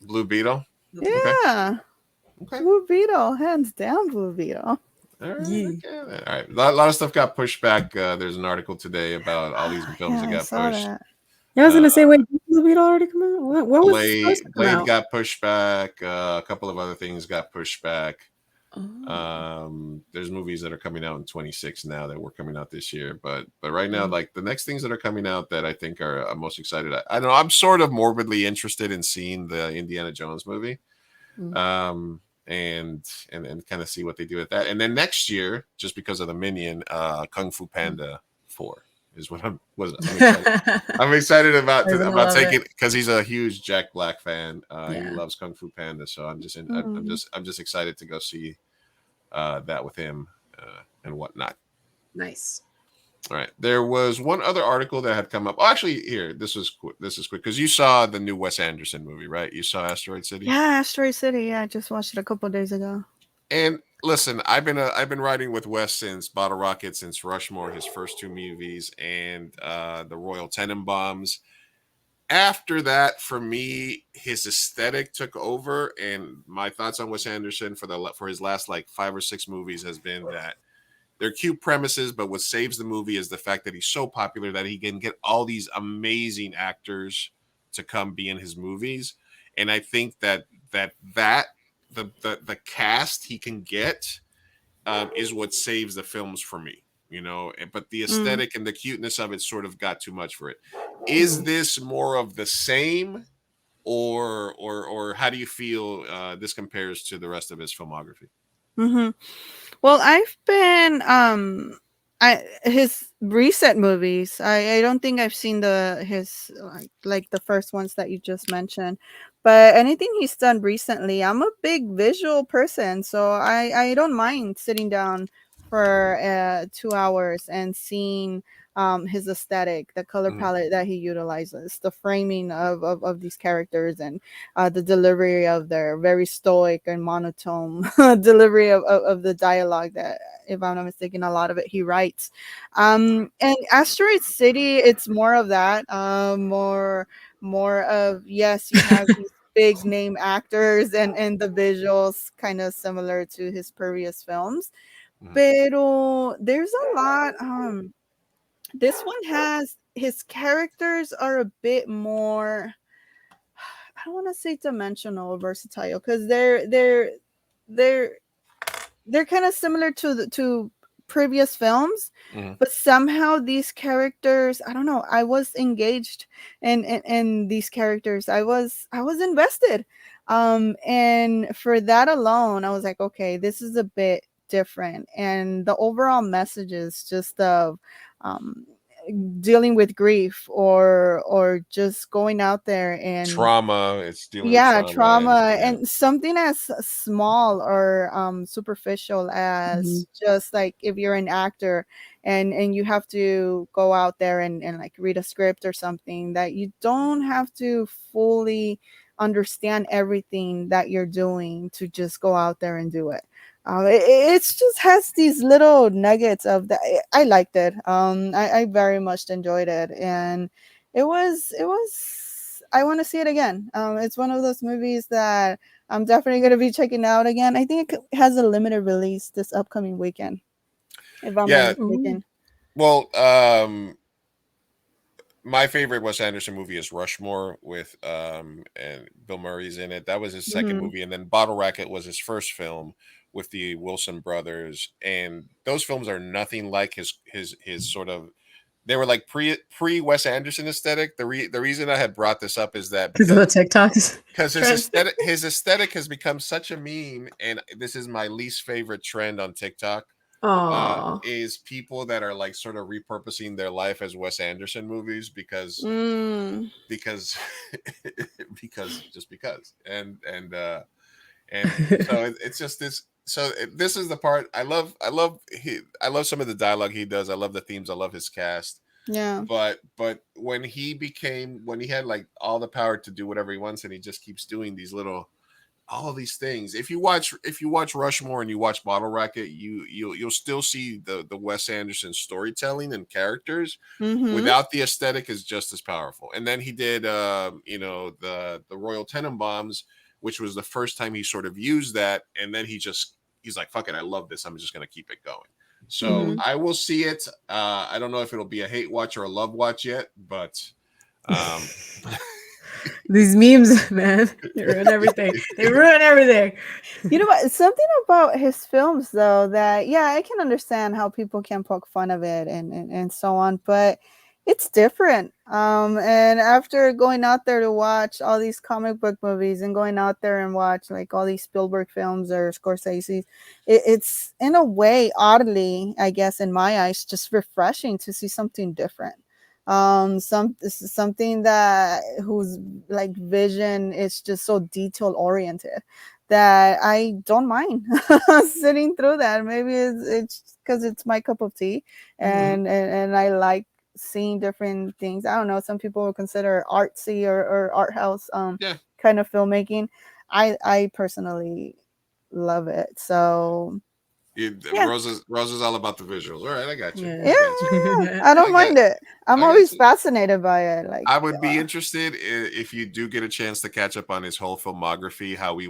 Blue Beetle? Yeah. Okay. Blue Beetle, hands down Blue Beetle. All right. All right. A lot of stuff got pushed back. There's an article today about all these films that got pushed. Yeah, I was gonna say, wait, did Blue Beetle already come out? What was Blade got pushed back. A couple of other things got pushed back. There's movies that are coming out in 26 now that were coming out this year, but right now, like the next things that are coming out that I think I'm most excited. I don't know. I'm sort of morbidly interested in seeing the Indiana Jones movie, and kind of see what they do with that. And then next year, just because of the Minion, Kung Fu Panda 4 is what I'm excited. I'm excited about taking, because he's a huge Jack Black fan. He loves Kung Fu Panda, so I'm just excited to go see that with him and whatnot. Nice. All right. There was one other article that had come up. Oh, actually, here, this is quick because you saw the new Wes Anderson movie, right? You saw Asteroid City. Yeah, Asteroid City. Yeah, I just watched it a couple of days ago. And listen, I've been writing with Wes since Bottle Rocket, since Rushmore, his first two movies, and the Royal Tenenbaums. After that, for me, his aesthetic took over, and my thoughts on Wes Anderson for his last like 5 or 6 movies has been that they're cute premises, but what saves the movie is the fact that he's so popular that he can get all these amazing actors to come be in his movies, and I think that the cast he can get is what saves the films for me, but the aesthetic and the cuteness of it sort of got too much for it. Is this more of the same, or how do you feel this compares to the rest of his filmography? Well, I've been his recent movies. I don't think I've seen his like the first ones that you just mentioned, but anything he's done recently, I'm a big visual person, so I don't mind sitting down for 2 hours and seeing his aesthetic, the color palette that he utilizes, the framing of these characters, and the delivery of their very stoic and monotone delivery of the dialogue that, if I'm not mistaken, a lot of it he writes. And Asteroid City, it's more of that, more of, yes, you have these big name actors and the visuals kind of similar to his previous films. Pero there's a lot. This one has, his characters are a bit more, I don't want to say dimensional or versatile, because they're kind of similar to previous films, but somehow these characters, I don't know, I was engaged in these characters. I was invested. And for that alone, I was like, okay, this is a bit different. And the overall message is just of dealing with grief or just going out there and trauma. It's dealing with trauma and and something as small or superficial as just like if you're an actor and you have to go out there and like read a script or something, that you don't have to fully understand everything that you're doing to just go out there and do it. It's just has these little nuggets of that. I liked it. I very much enjoyed it, and it was I want to see it again. It's one of those movies that I'm definitely going to be checking out again. I think it has a limited release this upcoming weekend, if I'm not mistaken. Well, my favorite Wes Anderson movie is Rushmore with and Bill Murray's in it. That was his second movie, and then Bottle Rocket was his first film with the Wilson brothers. And those films are nothing like his sort of. They were like pre Wes Anderson aesthetic. The reason I had brought this up is that because of the TikToks. Because his aesthetic has become such a meme, and this is my least favorite trend on TikTok. Is people that are like sort of repurposing their life as Wes Anderson movies because because and so it's just this. So this is the part I love. I love some of the dialogue he does. I love the themes. I love his cast. Yeah. But when he had like all the power to do whatever he wants, and he just keeps doing all these things. If you watch Rushmore and you watch Bottle Rocket, you'll still see the Wes Anderson storytelling and characters without the aesthetic is just as powerful. And then he did the Royal Tenenbaums, which was the first time he sort of used that, and then he's like, fuck it, I love this, I'm just gonna keep it going. So I will see it. I don't know if it'll be a hate watch or a love watch yet, but these memes, man, they ruin everything. You know what? Something about his films, though, that I can understand how people can poke fun of it and so on, but it's different. And after going out there to watch all these comic book movies and going out there and watch like all these Spielberg films or Scorsese, it's in a way, oddly, I guess, in my eyes, just refreshing to see something different. Something that whose like vision is just so detail oriented that I don't mind sitting through that. Maybe it's because it's my cup of tea, and I like seeing different things. I don't know. Some people would consider artsy or art house kind of filmmaking. I personally love it. So Rosa's all about the visuals. All right, I got you. I don't mind it. I'm always fascinated by it. Like, I would be interested if you do get a chance to catch up on his whole filmography, how we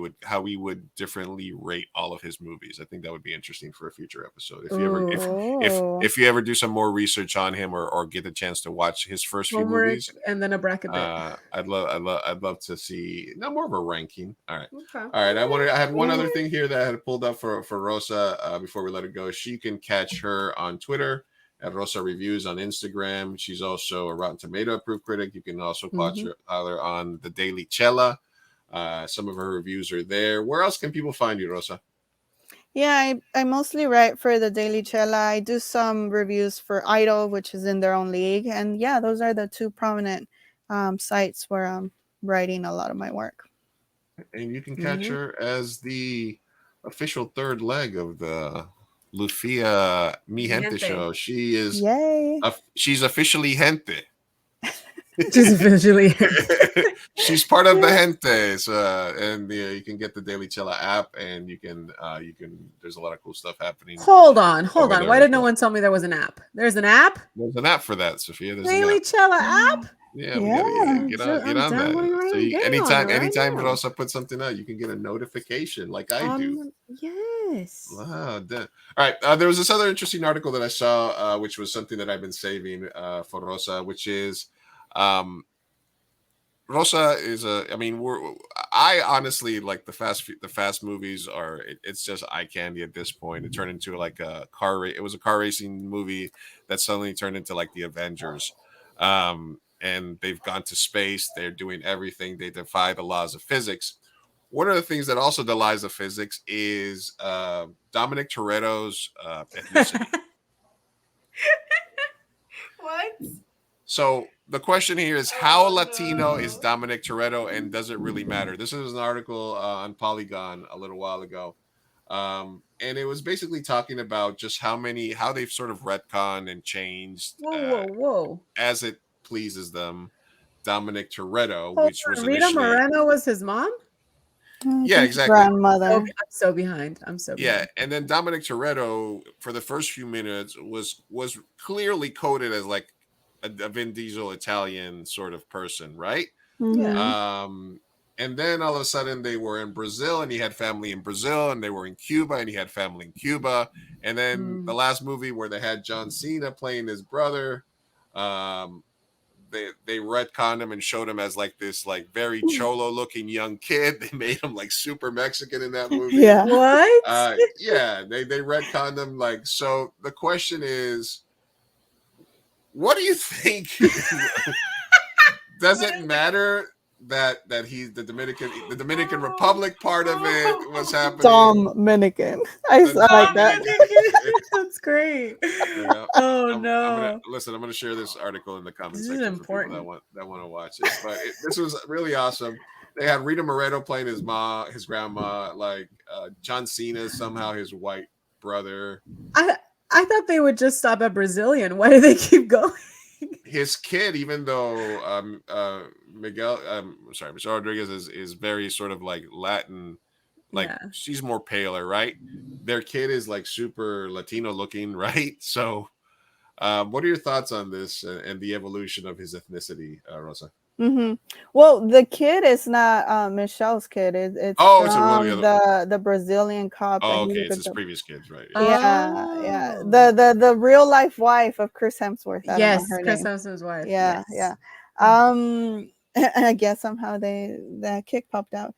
would differently rate all of his movies. I think that would be interesting for a future episode. If you ever do some more research on him or get a chance to watch his first few movies, and then a bracket. I'd love to see more of a ranking. All right. Okay. All right. I had one other thing here that I had pulled up for Rosa before we let her go. She can catch her on Twitter at Rosa Reviews, on Instagram. She's also a Rotten Tomato approved critic. You can also catch her on the Daily Cella. Some of her reviews are there. Where else can people find you, Rosa? Yeah, I mostly write for the Daily Cella. I do some reviews for Idol, which is in their own league. And those are the two prominent sites where I'm writing a lot of my work. And you can catch her as the official third leg of the Lucia Mi Gente show. She is she's officially gente. She's officially she's part of the gente. So, and you can get the Daily Cella app, and you can there's a lot of cool stuff happening. Hold on. Why did no one tell me there was an app? There's an app? There's an app for that, Sophia. There's Daily Cella app? Yeah, we gotta get on that. So anytime Rosa puts something out, you can get a notification like I do. Yes. Wow. All right. There was this other interesting article that I saw, which was something that I've been saving for Rosa, which is Rosa is I mean, I honestly like the fast movies are. It's just eye candy at this point. It turned into like a it was a car racing movie that suddenly turned into like the Avengers. And they've gone to space. They're doing everything. They defy the laws of physics. One of the things that also defies the physics is Dominic Toretto's ethnicity. What? So the question here is, how Latino is Dominic Toretto, and does it really matter? This is an article on Polygon a little while ago, and it was basically talking about just how they've sort of retconned and changed Whoa. as it pleases them. Dominic Toretto, Hold which on, was Rita initially Moreno was his mom? Yeah, exactly. Grandmother. I'm so behind. I'm so Yeah, behind. and then Dominic Toretto for the first few minutes was clearly coded as like a Vin Diesel Italian sort of person, right? Mhm. And then all of a sudden they were in Brazil, and he had family in Brazil, and they were in Cuba, and he had family in Cuba. And then the last movie where they had John Cena playing his brother, they retconned him and showed him as like this like very cholo looking young kid. They made him like super Mexican in that movie. Yeah. What? Yeah, they retconned him like. So the question is, what do you think? Does it matter that he's the Dominican Republic part of it was happening? Dominican. I like that. That's great. Yeah. Oh I'm no. I'm gonna share this article in the comment This is section for people that want to watch it. But this was really awesome. They had Rita Moreno playing his grandma, like John Cena somehow his white brother. I thought they would just stop at Brazilian. Why do they keep going? His kid, even though Michelle Rodriguez is very sort of like Latin, like she's more paler, right? Their kid is like super Latino looking, right? So what are your thoughts on this and the evolution of his ethnicity, Rosa? Mm-hmm. Well, the kid is not Michelle's kid. It's from the Brazilian cop. Oh, okay, it's his previous kids, right? Yeah. The real life wife of Chris Hemsworth. I don't know her Chris name. Hemsworth's wife. Yeah, yes. I guess somehow that kick popped out.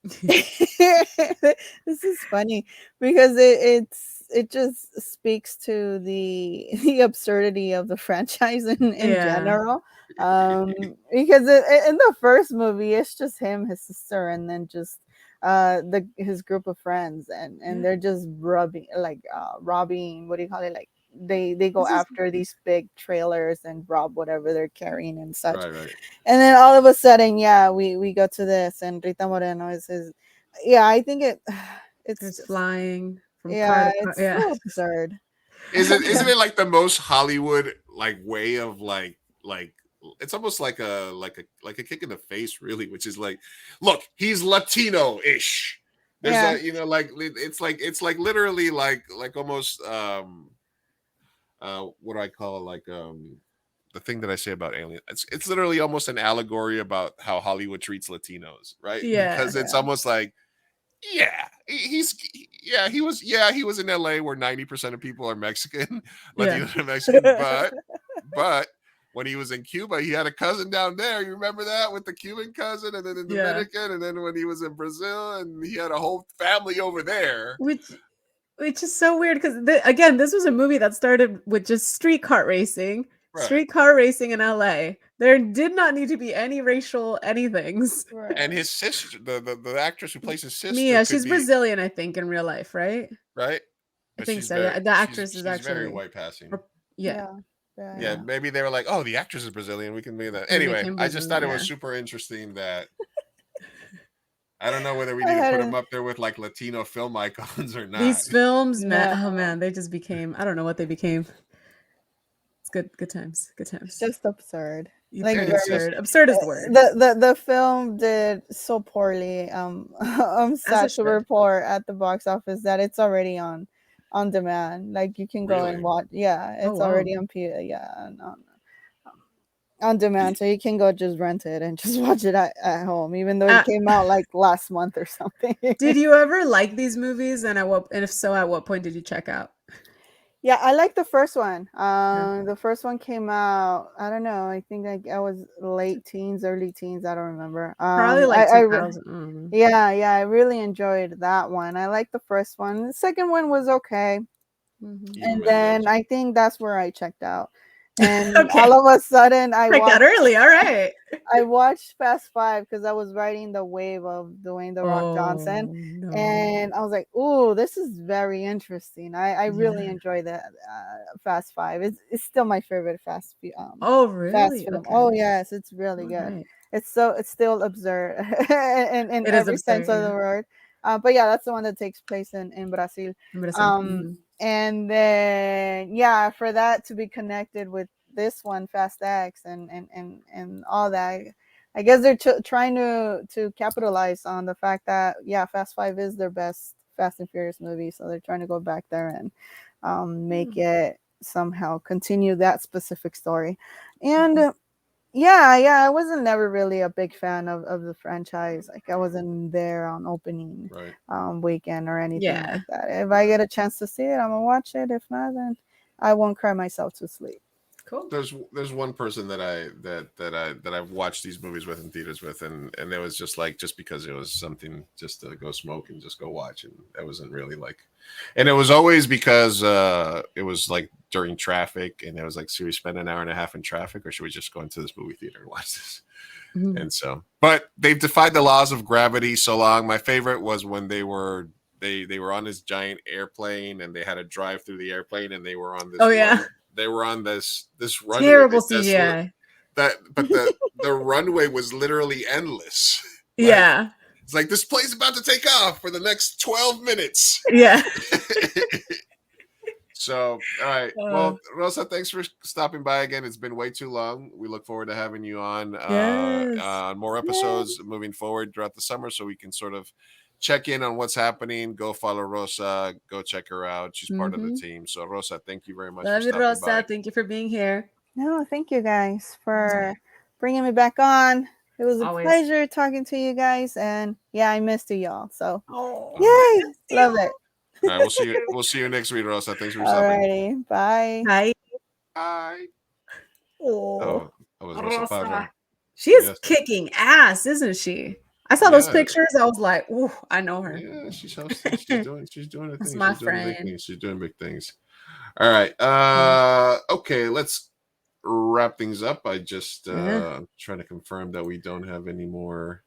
This is funny because it just speaks to the absurdity of the franchise in general. Because in the first movie it's just him, his sister, and then just his group of friends, and they're just robbing, what do you call it, like they go after these big trailers and rob whatever they're carrying and such. Right. And then all of a sudden, we go to this, and Rita Moreno is his. Yeah, I think it's just flying from it's so absurd. Isn't it like the most Hollywood like way of like it's almost like a kick in the face, really, which is like, look, he's Latino-ish. There's it's like literally like almost what do I call it, like the thing that I say about Alien. It's literally almost an allegory about how Hollywood treats Latinos, right? Yeah, because it's almost like, he was in LA where 90% of people are Mexican, Latinos are Mexican, but when he was in Cuba, he had a cousin down there. You remember that, with the Cuban cousin, and then the Dominican, and then when he was in Brazil, and he had a whole family over there. Which is so weird because again, this was a movie that started with just street car racing in LA. There did not need to be any racial anythings. Right. And his sister, the actress who plays his sister, Mia, she's Brazilian, I think, in real life, right? Right. I think so. Yeah, the actress is actually very white passing. Yeah, maybe they were like, oh, the actress is Brazilian, we can do that. Anyway, I just thought it was super interesting that I don't know whether we need to put him up there with like Latino film icons or not. These films, man, they just became, I don't know what they became. It's good times. It's just absurd. Like absurd. Absurd is the word. The film did so poorly. I'm sad to report at the box office that it's already on demand. Like you can go and watch. Yeah, it's already on demand, so you can go just rent it and just watch it at home, even though it came out like last month or something. Did you ever like these movies? And if so, at what point did you check out? Yeah, I like the first one. The first one came out, I don't know, I think I was late teens, early teens, I don't remember. Probably like 2000. Yeah, I really enjoyed that one. I like the first one. The second one was okay. And then I think that's where I checked out. And all of a sudden I Checked out early, all right. I watched Fast Five because I was riding the wave of Dwayne The Rock Johnson. No. And I was like, "Ooh, this is very interesting." I really Yeah. enjoy that Fast Five. It's still my favorite Oh, fast really? film. Okay. Oh yes, it's really All good. right. It's still absurd in It is every sense absurd, of the yeah. word. But yeah, that's the one that takes place in Brazil. In Brazil. And then yeah, for that to be connected with this one, Fast X, and all that. I guess they're trying to capitalize on the fact that Fast Five is their best Fast and Furious movie, so they're trying to go back there and make it somehow continue that specific story. And I wasn't never really a big fan of the franchise. Like I wasn't there on opening weekend or anything like that. If I get a chance to see it, I'm gonna watch it. If not, then I won't cry myself to sleep. Cool. There's one person that I've watched these movies with in theaters with, and it was just because it was something just to go smoke and just go watch, and it wasn't really like, and it was always because it was like during traffic, and it was like, should we spend an hour and a half in traffic, or should we just go into this movie theater and watch this? And so, but they've defied the laws of gravity so long. My favorite was when they were on this giant airplane, and they had to drive through the airplane, and they were on this. They were on this runway. Terrible CGI. But the runway was literally endless. Yeah. It's like this plane's about to take off for the next 12 minutes. Yeah. So, all right. Well, Rosa, thanks for stopping by again. It's been way too long. We look forward to having you on more episodes moving forward throughout the summer, so we can sort of check in on what's happening. Go follow Rosa. Go check her out. She's part of the team. So, Rosa, thank you very much Love for you, stopping Rosa. by. Thank you for being here. No, thank you guys for bringing me back on. It was a pleasure talking to you guys, and I missed you, y'all. So, yay, love it. All right, we'll see you. We'll see you next week, Rosa. Thanks for stopping. Alrighty, bye. Bye. Bye. Oh, that was Rosa Parra. She is kicking ass, isn't she? I saw those pictures. I was like, "Ooh, I know her." Yeah, she's hosting. She's doing a thing. My she's doing friend. big things. She's doing big things. All right. Okay, let's wrap things up. I just trying to confirm that we don't have any more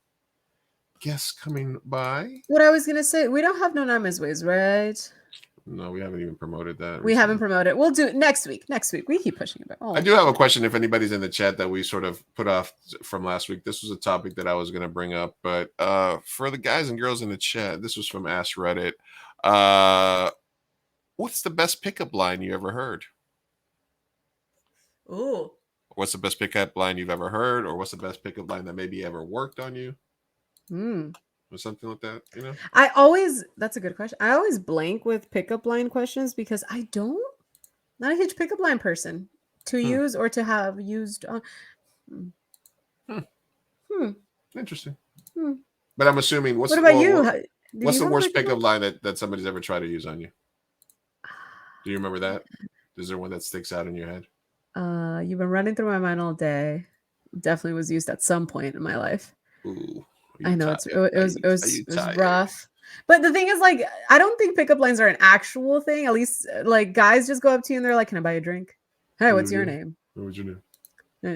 guests coming by. What I was gonna say, we don't have No Names Ways, right? No, we haven't even promoted that. We haven't promoted. We'll do it next week. We keep pushing it back. I do have a question if anybody's in the chat that we sort of put off from last week. This was a topic that I was going to bring up, but for the guys and girls in the chat, this was from Ask Reddit. What's the best pickup line you ever heard? Ooh. What's the best pickup line you've ever heard, or what's the best pickup line that maybe ever worked on you? Or something like that, you know? That's a good question. I always blank with pickup line questions because not a huge pickup line person to use or to have used on. Interesting. But I'm assuming, what about you? What's the worst pickup line that somebody's ever tried to use on you? Do you remember that? Is there one that sticks out in your head? You've been running through my mind all day. Definitely was used at some point in my life. Ooh. I know it was rough. But the thing is, like, I don't think pickup lines are an actual thing. At least, like, guys just go up to you and they're like, "Can I buy you a drink? Hey, what's your name? What was your name?"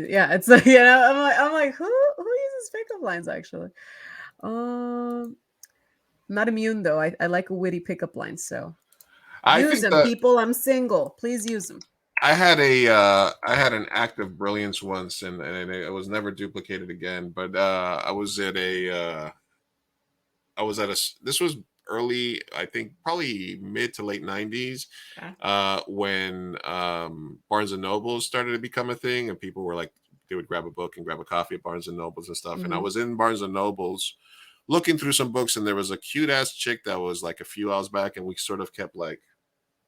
Yeah, it's like, you know, I'm like, who uses pickup lines actually? Not immune though. I like a witty pickup line, so use them, people. I'm single. Please use them. I had an act of brilliance once, and it was never duplicated again. But I was at a this was early, I think probably mid to late 90s, when Barnes and Nobles started to become a thing, and people were like, they would grab a book and grab a coffee at Barnes and Nobles and stuff. And I was in Barnes and Nobles looking through some books, and there was a cute ass chick that was like a few hours back, and we sort of kept like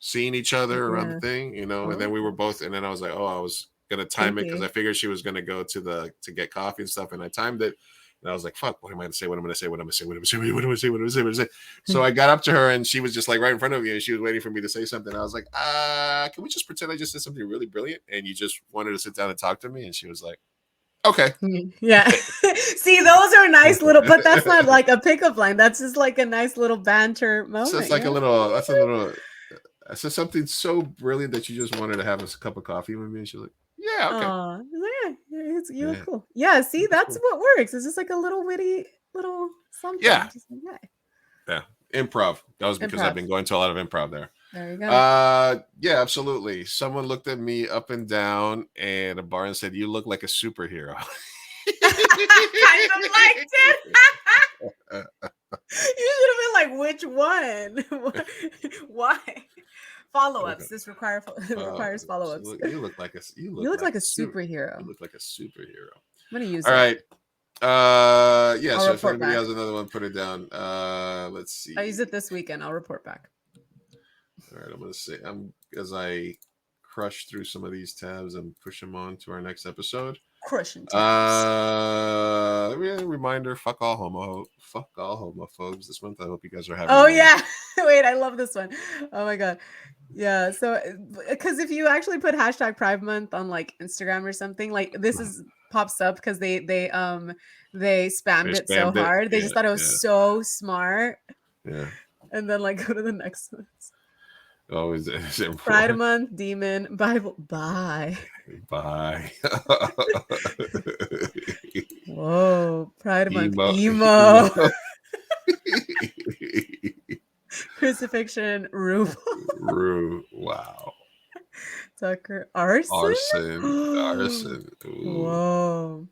seeing each other around the thing, you know. And then we were both, and then I was like, I was gonna time it because I figured she was gonna go to get coffee and stuff, and I timed it. And I was like, fuck, what am I going to say? What am I going to say? What am I going to say? What am I going to say? What am I going to say? What am I going to say? What am I going to say? So I got up to her and she was just like right in front of me and she was waiting for me to say something. I was like, can we just pretend I just said something really brilliant and you just wanted to sit down and talk to me? And she was like, okay. Yeah. See, those are nice little, but that's not like a pickup line. That's just like a nice little banter moment. So it's like that's something so brilliant that you just wanted to have a cup of coffee with me. And she's like, yeah, okay. You look cool. Yeah, see, that's cool. What works. It's just like a little witty little something. Yeah. Just like, yeah. Improv. That was because I've been going to a lot of improv there. There you go. Yeah, absolutely. Someone looked at me up and down at a bar and said, "You look like a superhero." I kind of liked it. You should have been like, which one? Why? Follow-ups. This requires follow-ups. You look like a you look like a superhero. You look like a superhero. I'm gonna use All it. right. Yeah. I'll so if anybody back. has another one, put it down. Let's see. I use it this weekend. I'll report back. All right. I'm gonna say as I crush through some of these tabs and push them on to our next episode. Crushing tabs. Reminder: fuck all homophobes this month. I hope you guys are having. Oh yeah. Wait, I love this one. Oh my god. Yeah. So, because if you actually put hashtag Pride Month on like Instagram or something, like this pops up because they spammed it so hard. They just thought it was so smart. Yeah. And then like go to the next one. Oh, is it Pride Month, Demon, Bible, bye. Bye. Whoa, Pride Month, emo. Crucifixion, Rue. Wow. Tucker, arson. Ooh. Whoa.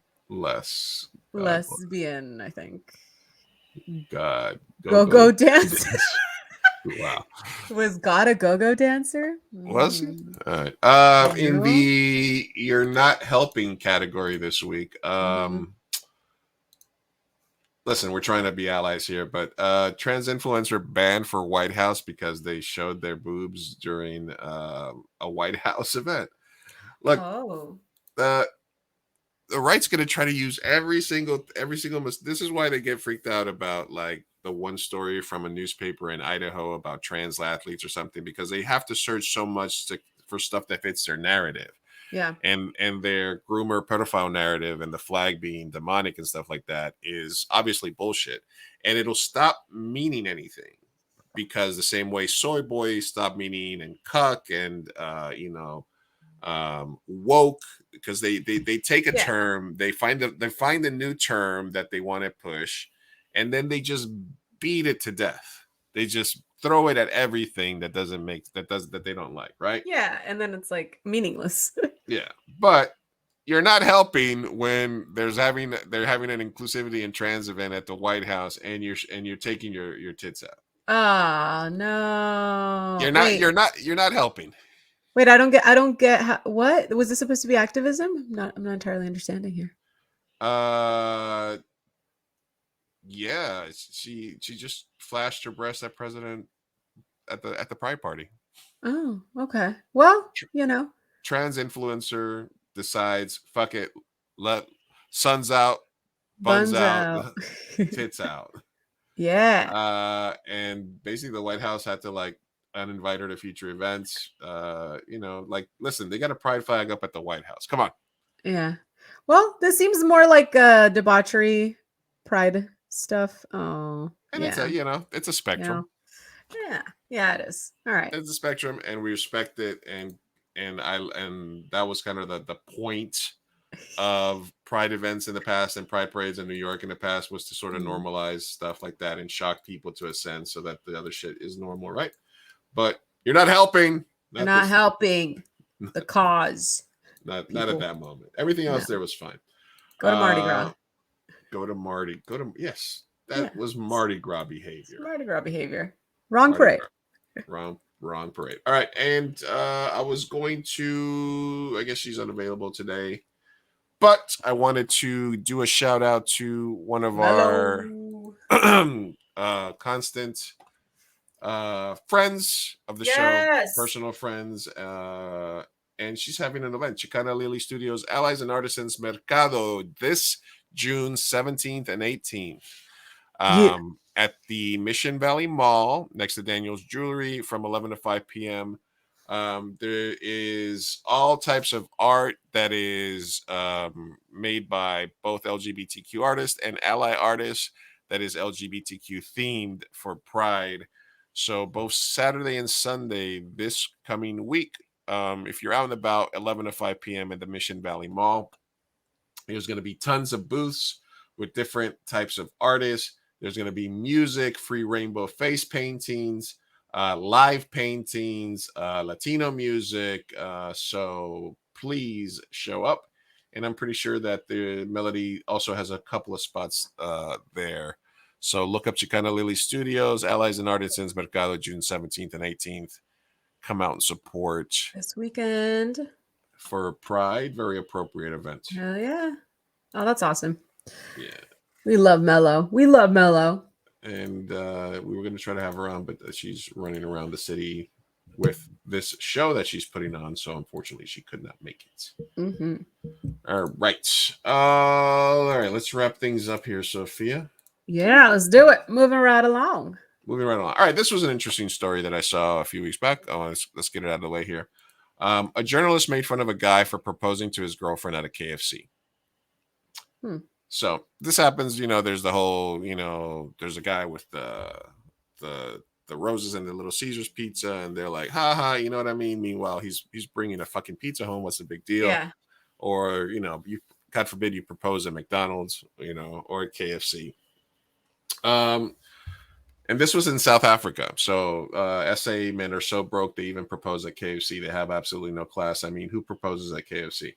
Lesbian, I think. God. Go dance. Wow. Was God a go-go dancer? Was he? All right. In the "you're not helping" category this week, listen, we're trying to be allies here, but trans influencer banned for White House because they showed their boobs during a White House event. Look, the right's going to try to use every single. This is why they get freaked out about like the one story from a newspaper in Idaho about trans athletes or something, because they have to search so much for stuff that fits their narrative. Yeah. And their groomer pedophile narrative and the flag being demonic and stuff like that is obviously bullshit. And it'll stop meaning anything, because the same way soy boy stopped meaning and cuck and woke, because they take a term, they find a new term that they want to push, and then they just beat it to death. They just throw it at everything that they don't like, right? Yeah, and then it's like meaningless. Yeah, but you're not helping when they're having an inclusivity and trans event at the White House, and you're taking your tits out. Oh no! You're not helping. Wait, I don't get what was this supposed to be activism? I'm not entirely understanding here. Yeah, she just flashed her breast at president at the Pride party. Oh, okay. Well, trans influencer decides, fuck it, let suns out, buns out, tits out. Yeah. And basically the White House had to like uninvite her to future events. Like, listen, they got a pride flag up at the White House. Come on. Yeah. Well, this seems more like debauchery pride stuff. Oh, and it's a spectrum. Yeah, it is. All right. It's a spectrum, and we respect it, and that was kind of the point of pride events in the past and pride parades in New York in the past, was to sort of normalize stuff like that and shock people to a sense so that the other shit is normal, right? But you're not helping. You're not helping the cause. Not at that moment. Everything else there was fine. Go to Mardi Gras. Yes. That was Mardi Gras behavior. Mardi Gras behavior. Wrong parade. Wrong parade. All right. And I was going to, I guess she's unavailable today, but I wanted to do a shout out to one of our constant friends of the show, personal friends. And she's having an event, Chicana Lily Studios Allies and Artisans Mercado, this June 17th and 18th. Yeah. At the Mission Valley Mall next to Daniel's Jewelry from 11 to 5 p.m. There is all types of art that is made by both LGBTQ artists and ally artists that is LGBTQ themed for Pride. So both Saturday and Sunday this coming week, if you're out and about, 11 to 5 p.m. at the Mission Valley Mall, there's going to be tons of booths with different types of artists. There's going to be music, free rainbow face paintings, live paintings, Latino music. So please show up. And I'm pretty sure that the Melody also has a couple of spots there. So look up Chicana Lily Studios, Allies and Artisans Mercado, June 17th and 18th. Come out and support this weekend for Pride. Very appropriate event. Hell yeah. Oh, that's awesome. Yeah. We love Mello. We love Mello. And we were going to try to have her on, but she's running around the city with this show that she's putting on. So unfortunately, she could not make it. Mm-hmm. All right. All right. Let's wrap things up here, Sophia. Yeah, let's do it. Moving right along. Moving right along. All right. This was an interesting story that I saw a few weeks back. Let's get it out of the way here. A journalist made fun of a guy for proposing to his girlfriend at a KFC. So this happens, there's the whole, there's a guy with the roses and the Little Caesars pizza, and they're like, ha ha, you know what I mean? Meanwhile, he's bringing a fucking pizza home. What's the big deal? Yeah. Or, you, God forbid, you propose at McDonald's, or at KFC. And this was in South Africa. So SA men are so broke they even propose at KFC. They have absolutely no class. I mean, who proposes at KFC?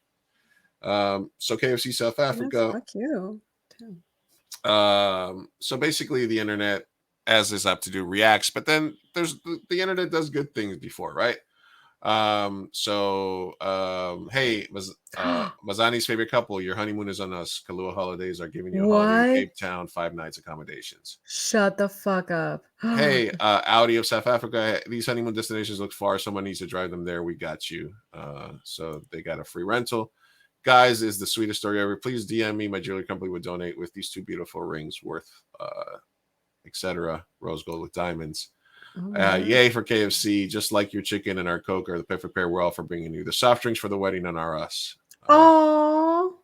So KFC South Africa. Fuck you. So basically the internet, as is apt to do, reacts, but then there's the internet does good things before, right? Hey, Mazani's favorite couple, your honeymoon is on us. Kahlua Holidays are giving you a holiday in Cape Town, 5 nights accommodations. Shut the fuck up. Hey, Audi of South Africa, these honeymoon destinations look far. Someone needs to drive them there. We got you. So they got a free rental. Guys, is the sweetest story ever. Please DM me. My jewelry company would donate with these 2 beautiful rings worth, etc. Rose gold with diamonds. Yay for KFC. Just like your chicken and our Coke are the perfect pair. We're all for bringing you the soft drinks for the wedding and our us. Oh.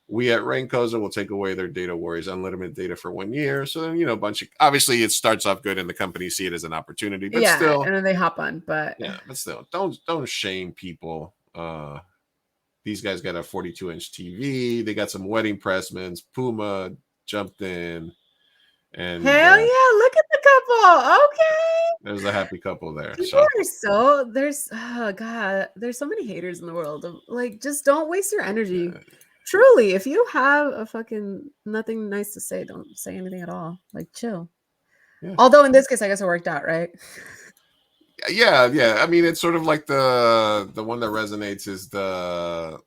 We at Raincoza will take away their data worries. Unlimited data for 1 year. So then, a bunch of, obviously it starts off good and the company see it as an opportunity, but still. And then they hop on, but still don't shame people. These guys got a 42-inch TV. They got some wedding pressments. Puma jumped in. And hell yeah, look at the couple. Okay. There's a happy couple there. People are there's so many haters in the world. Like, just don't waste your energy. Truly, if you have a fucking nothing nice to say, don't say anything at all. Like, chill. Yeah. Although in this case, I guess it worked out, right? Yeah. I mean, it's sort of like the one that resonates is the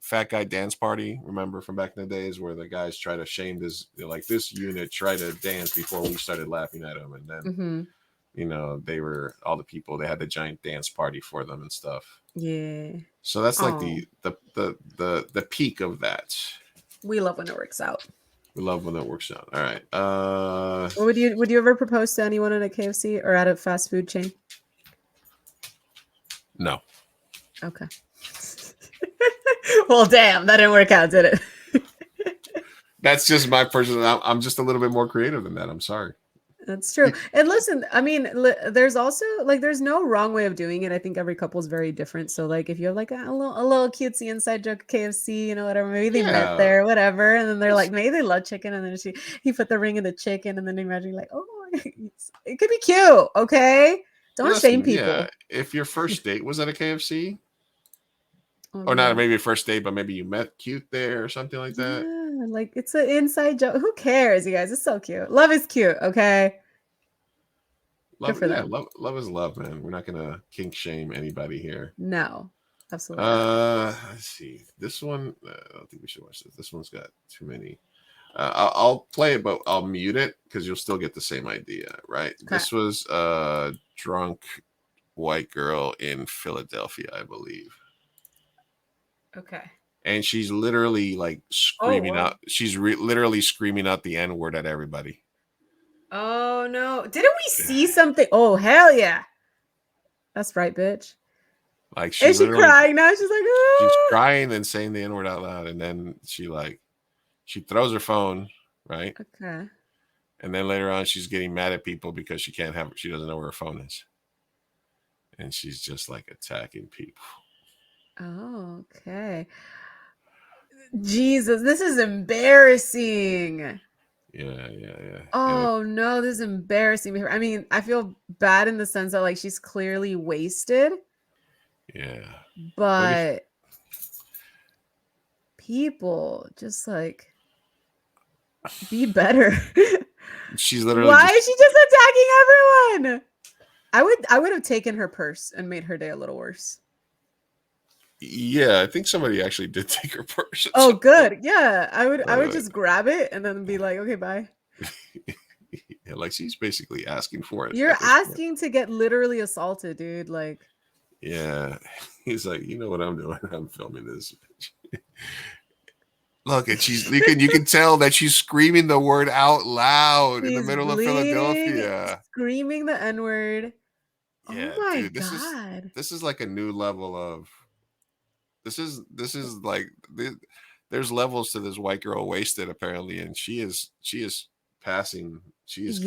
fat guy dance party. Remember from back in the days where the guys try to shame this, this unit tried to dance before we started laughing at them, and then they were all the people. They had the giant dance party for them and stuff. Yeah. So that's like the peak of that. We love when it works out. We love when that works out. All right. Would you ever propose to anyone at a KFC or at a fast food chain? No. Okay. Well, damn, that didn't work out, did it? That's just my personal. I'm just a little bit more creative than that. I'm sorry. That's true. And listen, I mean, there's also there's no wrong way of doing it. I think every couple is very different. So if you have a little cutesy inside joke at KFC, whatever, maybe they met there, whatever, and then they're like, maybe they love chicken, and then he put the ring in the chicken, and then imagine it could be cute. Okay, don't shame people. Yeah. If your first date was at a KFC, or not maybe your first date, but maybe you met cute there or something like that. Yeah. It's an inside joke. Who cares, you guys? It's so cute. Love is cute, okay? Love is love, man. We're not gonna kink shame anybody here. No, absolutely. Let's see. This one, I don't think we should watch this. This one's got too many. I'll play it, but I'll mute it because you'll still get the same idea, right? Okay. This was a drunk white girl in Philadelphia, I believe. Okay. and she's literally like screaming wow. out. She's literally screaming out the N-word at everybody. Oh no! Didn't we see something? Oh hell yeah! That's right, bitch. Like she Is she literally crying now? She's like, she's "Ah." crying and saying the N-word out loud, and then she throws her phone, right? Okay. And then later on, she's getting mad at people because she doesn't know where her phone is, and she's just like attacking people. Oh, okay. Jesus, this is embarrassing. Yeah. Oh no, this is embarrassing. I mean, I feel bad in the sense that like she's clearly wasted. Yeah. But people just like be better. She's literally Why is she just attacking everyone? I would have taken her purse and made her day a little worse. Yeah, I think somebody actually did take her purse. Oh, good. Yeah, I would Right. just grab it and then be like, okay, bye. Yeah, like she's basically asking for it. You're asking to get literally assaulted, dude. Like, yeah, he's like, you know what I'm doing? I'm filming this. Look, and you can tell that she's screaming the word out loud in the middle of Philadelphia, screaming the N-word. Yeah, Oh my dude, god. this is like a new level of. This is like there's levels to this white girl wasted apparently, and she is passing. She's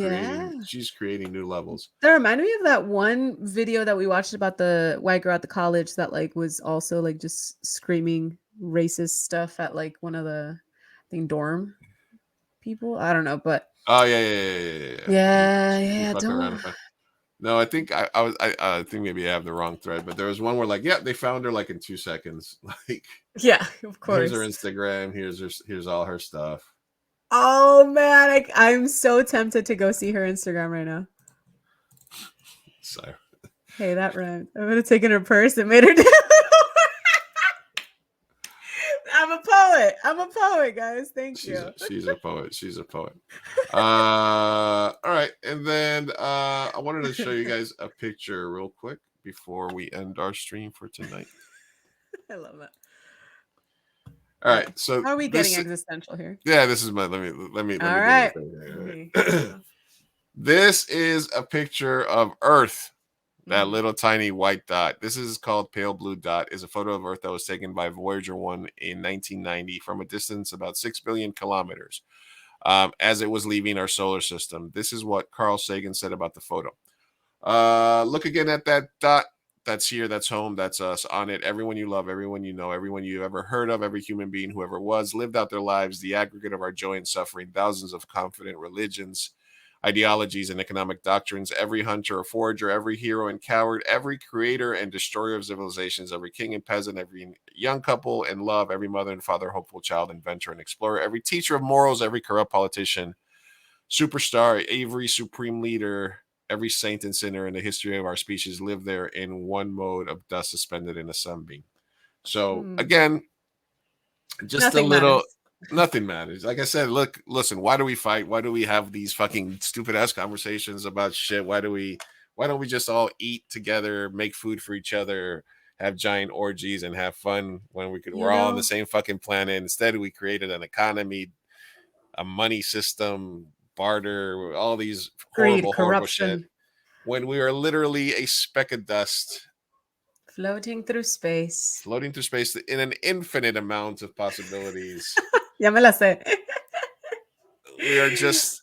creating new levels. That reminded me of that one video that we watched about the white girl at the college that like was also like just screaming racist stuff at like one of the I think dorm people. I don't know, but Oh yeah. Don't. No, I think I think maybe I have the wrong thread, but there was one where like, yeah, they found her like in 2 seconds. Like, yeah, of course. Here's her Instagram. Here's all her stuff. Oh man, I'm so tempted to go see her Instagram right now. So, hey, that rhymed. I'm gonna take in her purse and made her do. I'm a poet, guys. Thank you. She's a poet. All right, and then I wanted to show you guys a picture real quick before we end our stream for tonight. I love that. All right, so how are we getting existential here? Yeah, this is my. Let me. All right. This is a picture of Earth. That little tiny white dot. This is called Pale Blue Dot. Is a photo of Earth that was taken by Voyager 1 in 1990 from a distance about 6 billion kilometers as it was leaving our solar system. This is what Carl Sagan said about the photo. Look again at that dot. That's here. That's home. That's us. On it, everyone you love, everyone you know, everyone you ever heard of, every human being who ever was, lived out their lives, the aggregate of our joy and suffering, thousands of confident religions, ideologies and economic doctrines, every hunter or forager, every hero and coward, every creator and destroyer of civilizations, every king and peasant, every young couple and love, every mother and father, hopeful child, inventor and explorer, every teacher of morals, every corrupt politician, superstar, every supreme leader, every saint and sinner in the history of our species lived there in one mode of dust suspended in a sunbeam. So again, just nothing a little matters. Nothing matters. Like I said, listen, why do we fight? Why do we have these fucking stupid ass conversations about shit? Why don't we just all eat together, make food for each other, have giant orgies and have fun when we're all on the same fucking planet? Instead, we created an economy, a money system, barter, all these horrible shit. When we are literally a speck of dust floating through space in an infinite amount of possibilities. Ya me la sé.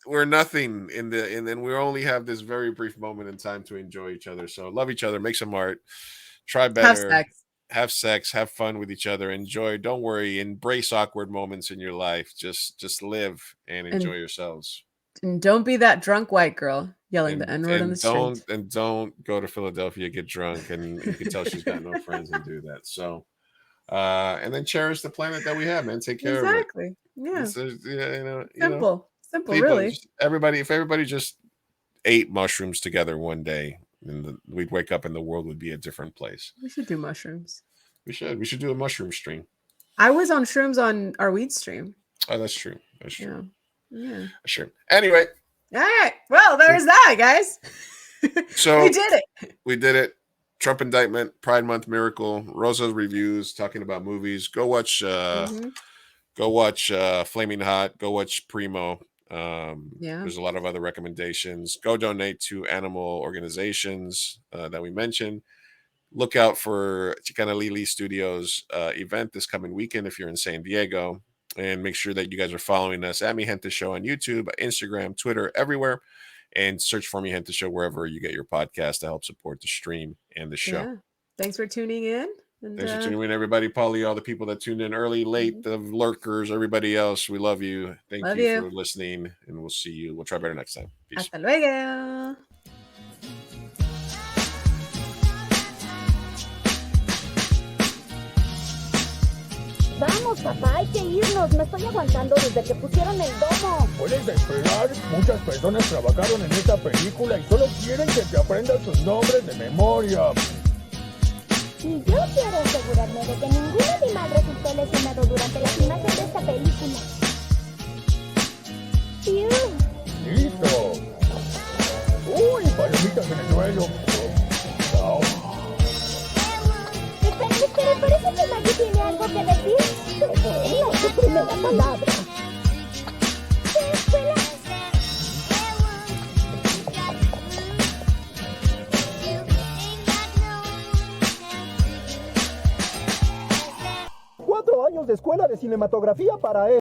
We're nothing and then we only have this very brief moment in time to enjoy each other. So love each other, make some art, try better, have sex, have fun with each other, enjoy. Don't worry, embrace awkward moments in your life. Just live and enjoy yourselves. And don't be that drunk white girl yelling the N-word in the street. And don't go to Philadelphia, get drunk, and you can tell she's got no friends and do that. So and then cherish the planet that we have, man. Take care of it. Exactly. Yeah. Simple, people, really. If everybody just ate mushrooms together one day, and we'd wake up and the world would be a different place. We should do mushrooms. We should do a mushroom stream. I was on shrooms on our weed stream. Oh, that's true. That's true. Yeah. Sure. Anyway. All right. Well, there's that, guys. So we did it. We did it. Trump Indictment, Pride Month Miracle, Rosa's reviews, talking about movies. Go watch Flaming Hot. Go watch Primo. There's a lot of other recommendations. Go donate to animal organizations that we mentioned. Look out for Chicana Lili Studios event this coming weekend if you're in San Diego. And make sure that you guys are following us at Mi Gente Show on YouTube, Instagram, Twitter, everywhere. And search for Mi Gente Show wherever you get your podcast to help support the stream and the show. Yeah. Thanks for tuning in. And, thanks for tuning in, everybody. Polly, all the people that tuned in early, late, the lurkers, everybody else. We love you. Thank you for listening. And we'll see you. We'll try better next time. Peace. Hasta luego. Vamos, papá, hay que irnos. Me estoy aguantando desde que pusieron el domo. Puedes esperar. Muchas personas trabajaron en esta película y solo quieren que te aprendas sus nombres de memoria. Y yo quiero asegurarme de que ningún animal resultó lesionado durante la filmación de esta película. ¡Listo! ¡Uy, palomitas en el suelo! Oh. Espera, parece que Maggie tiene algo que decir. No, su primera palabra. ¿Qué escuela? ¡4 años de escuela de cinematografía para él!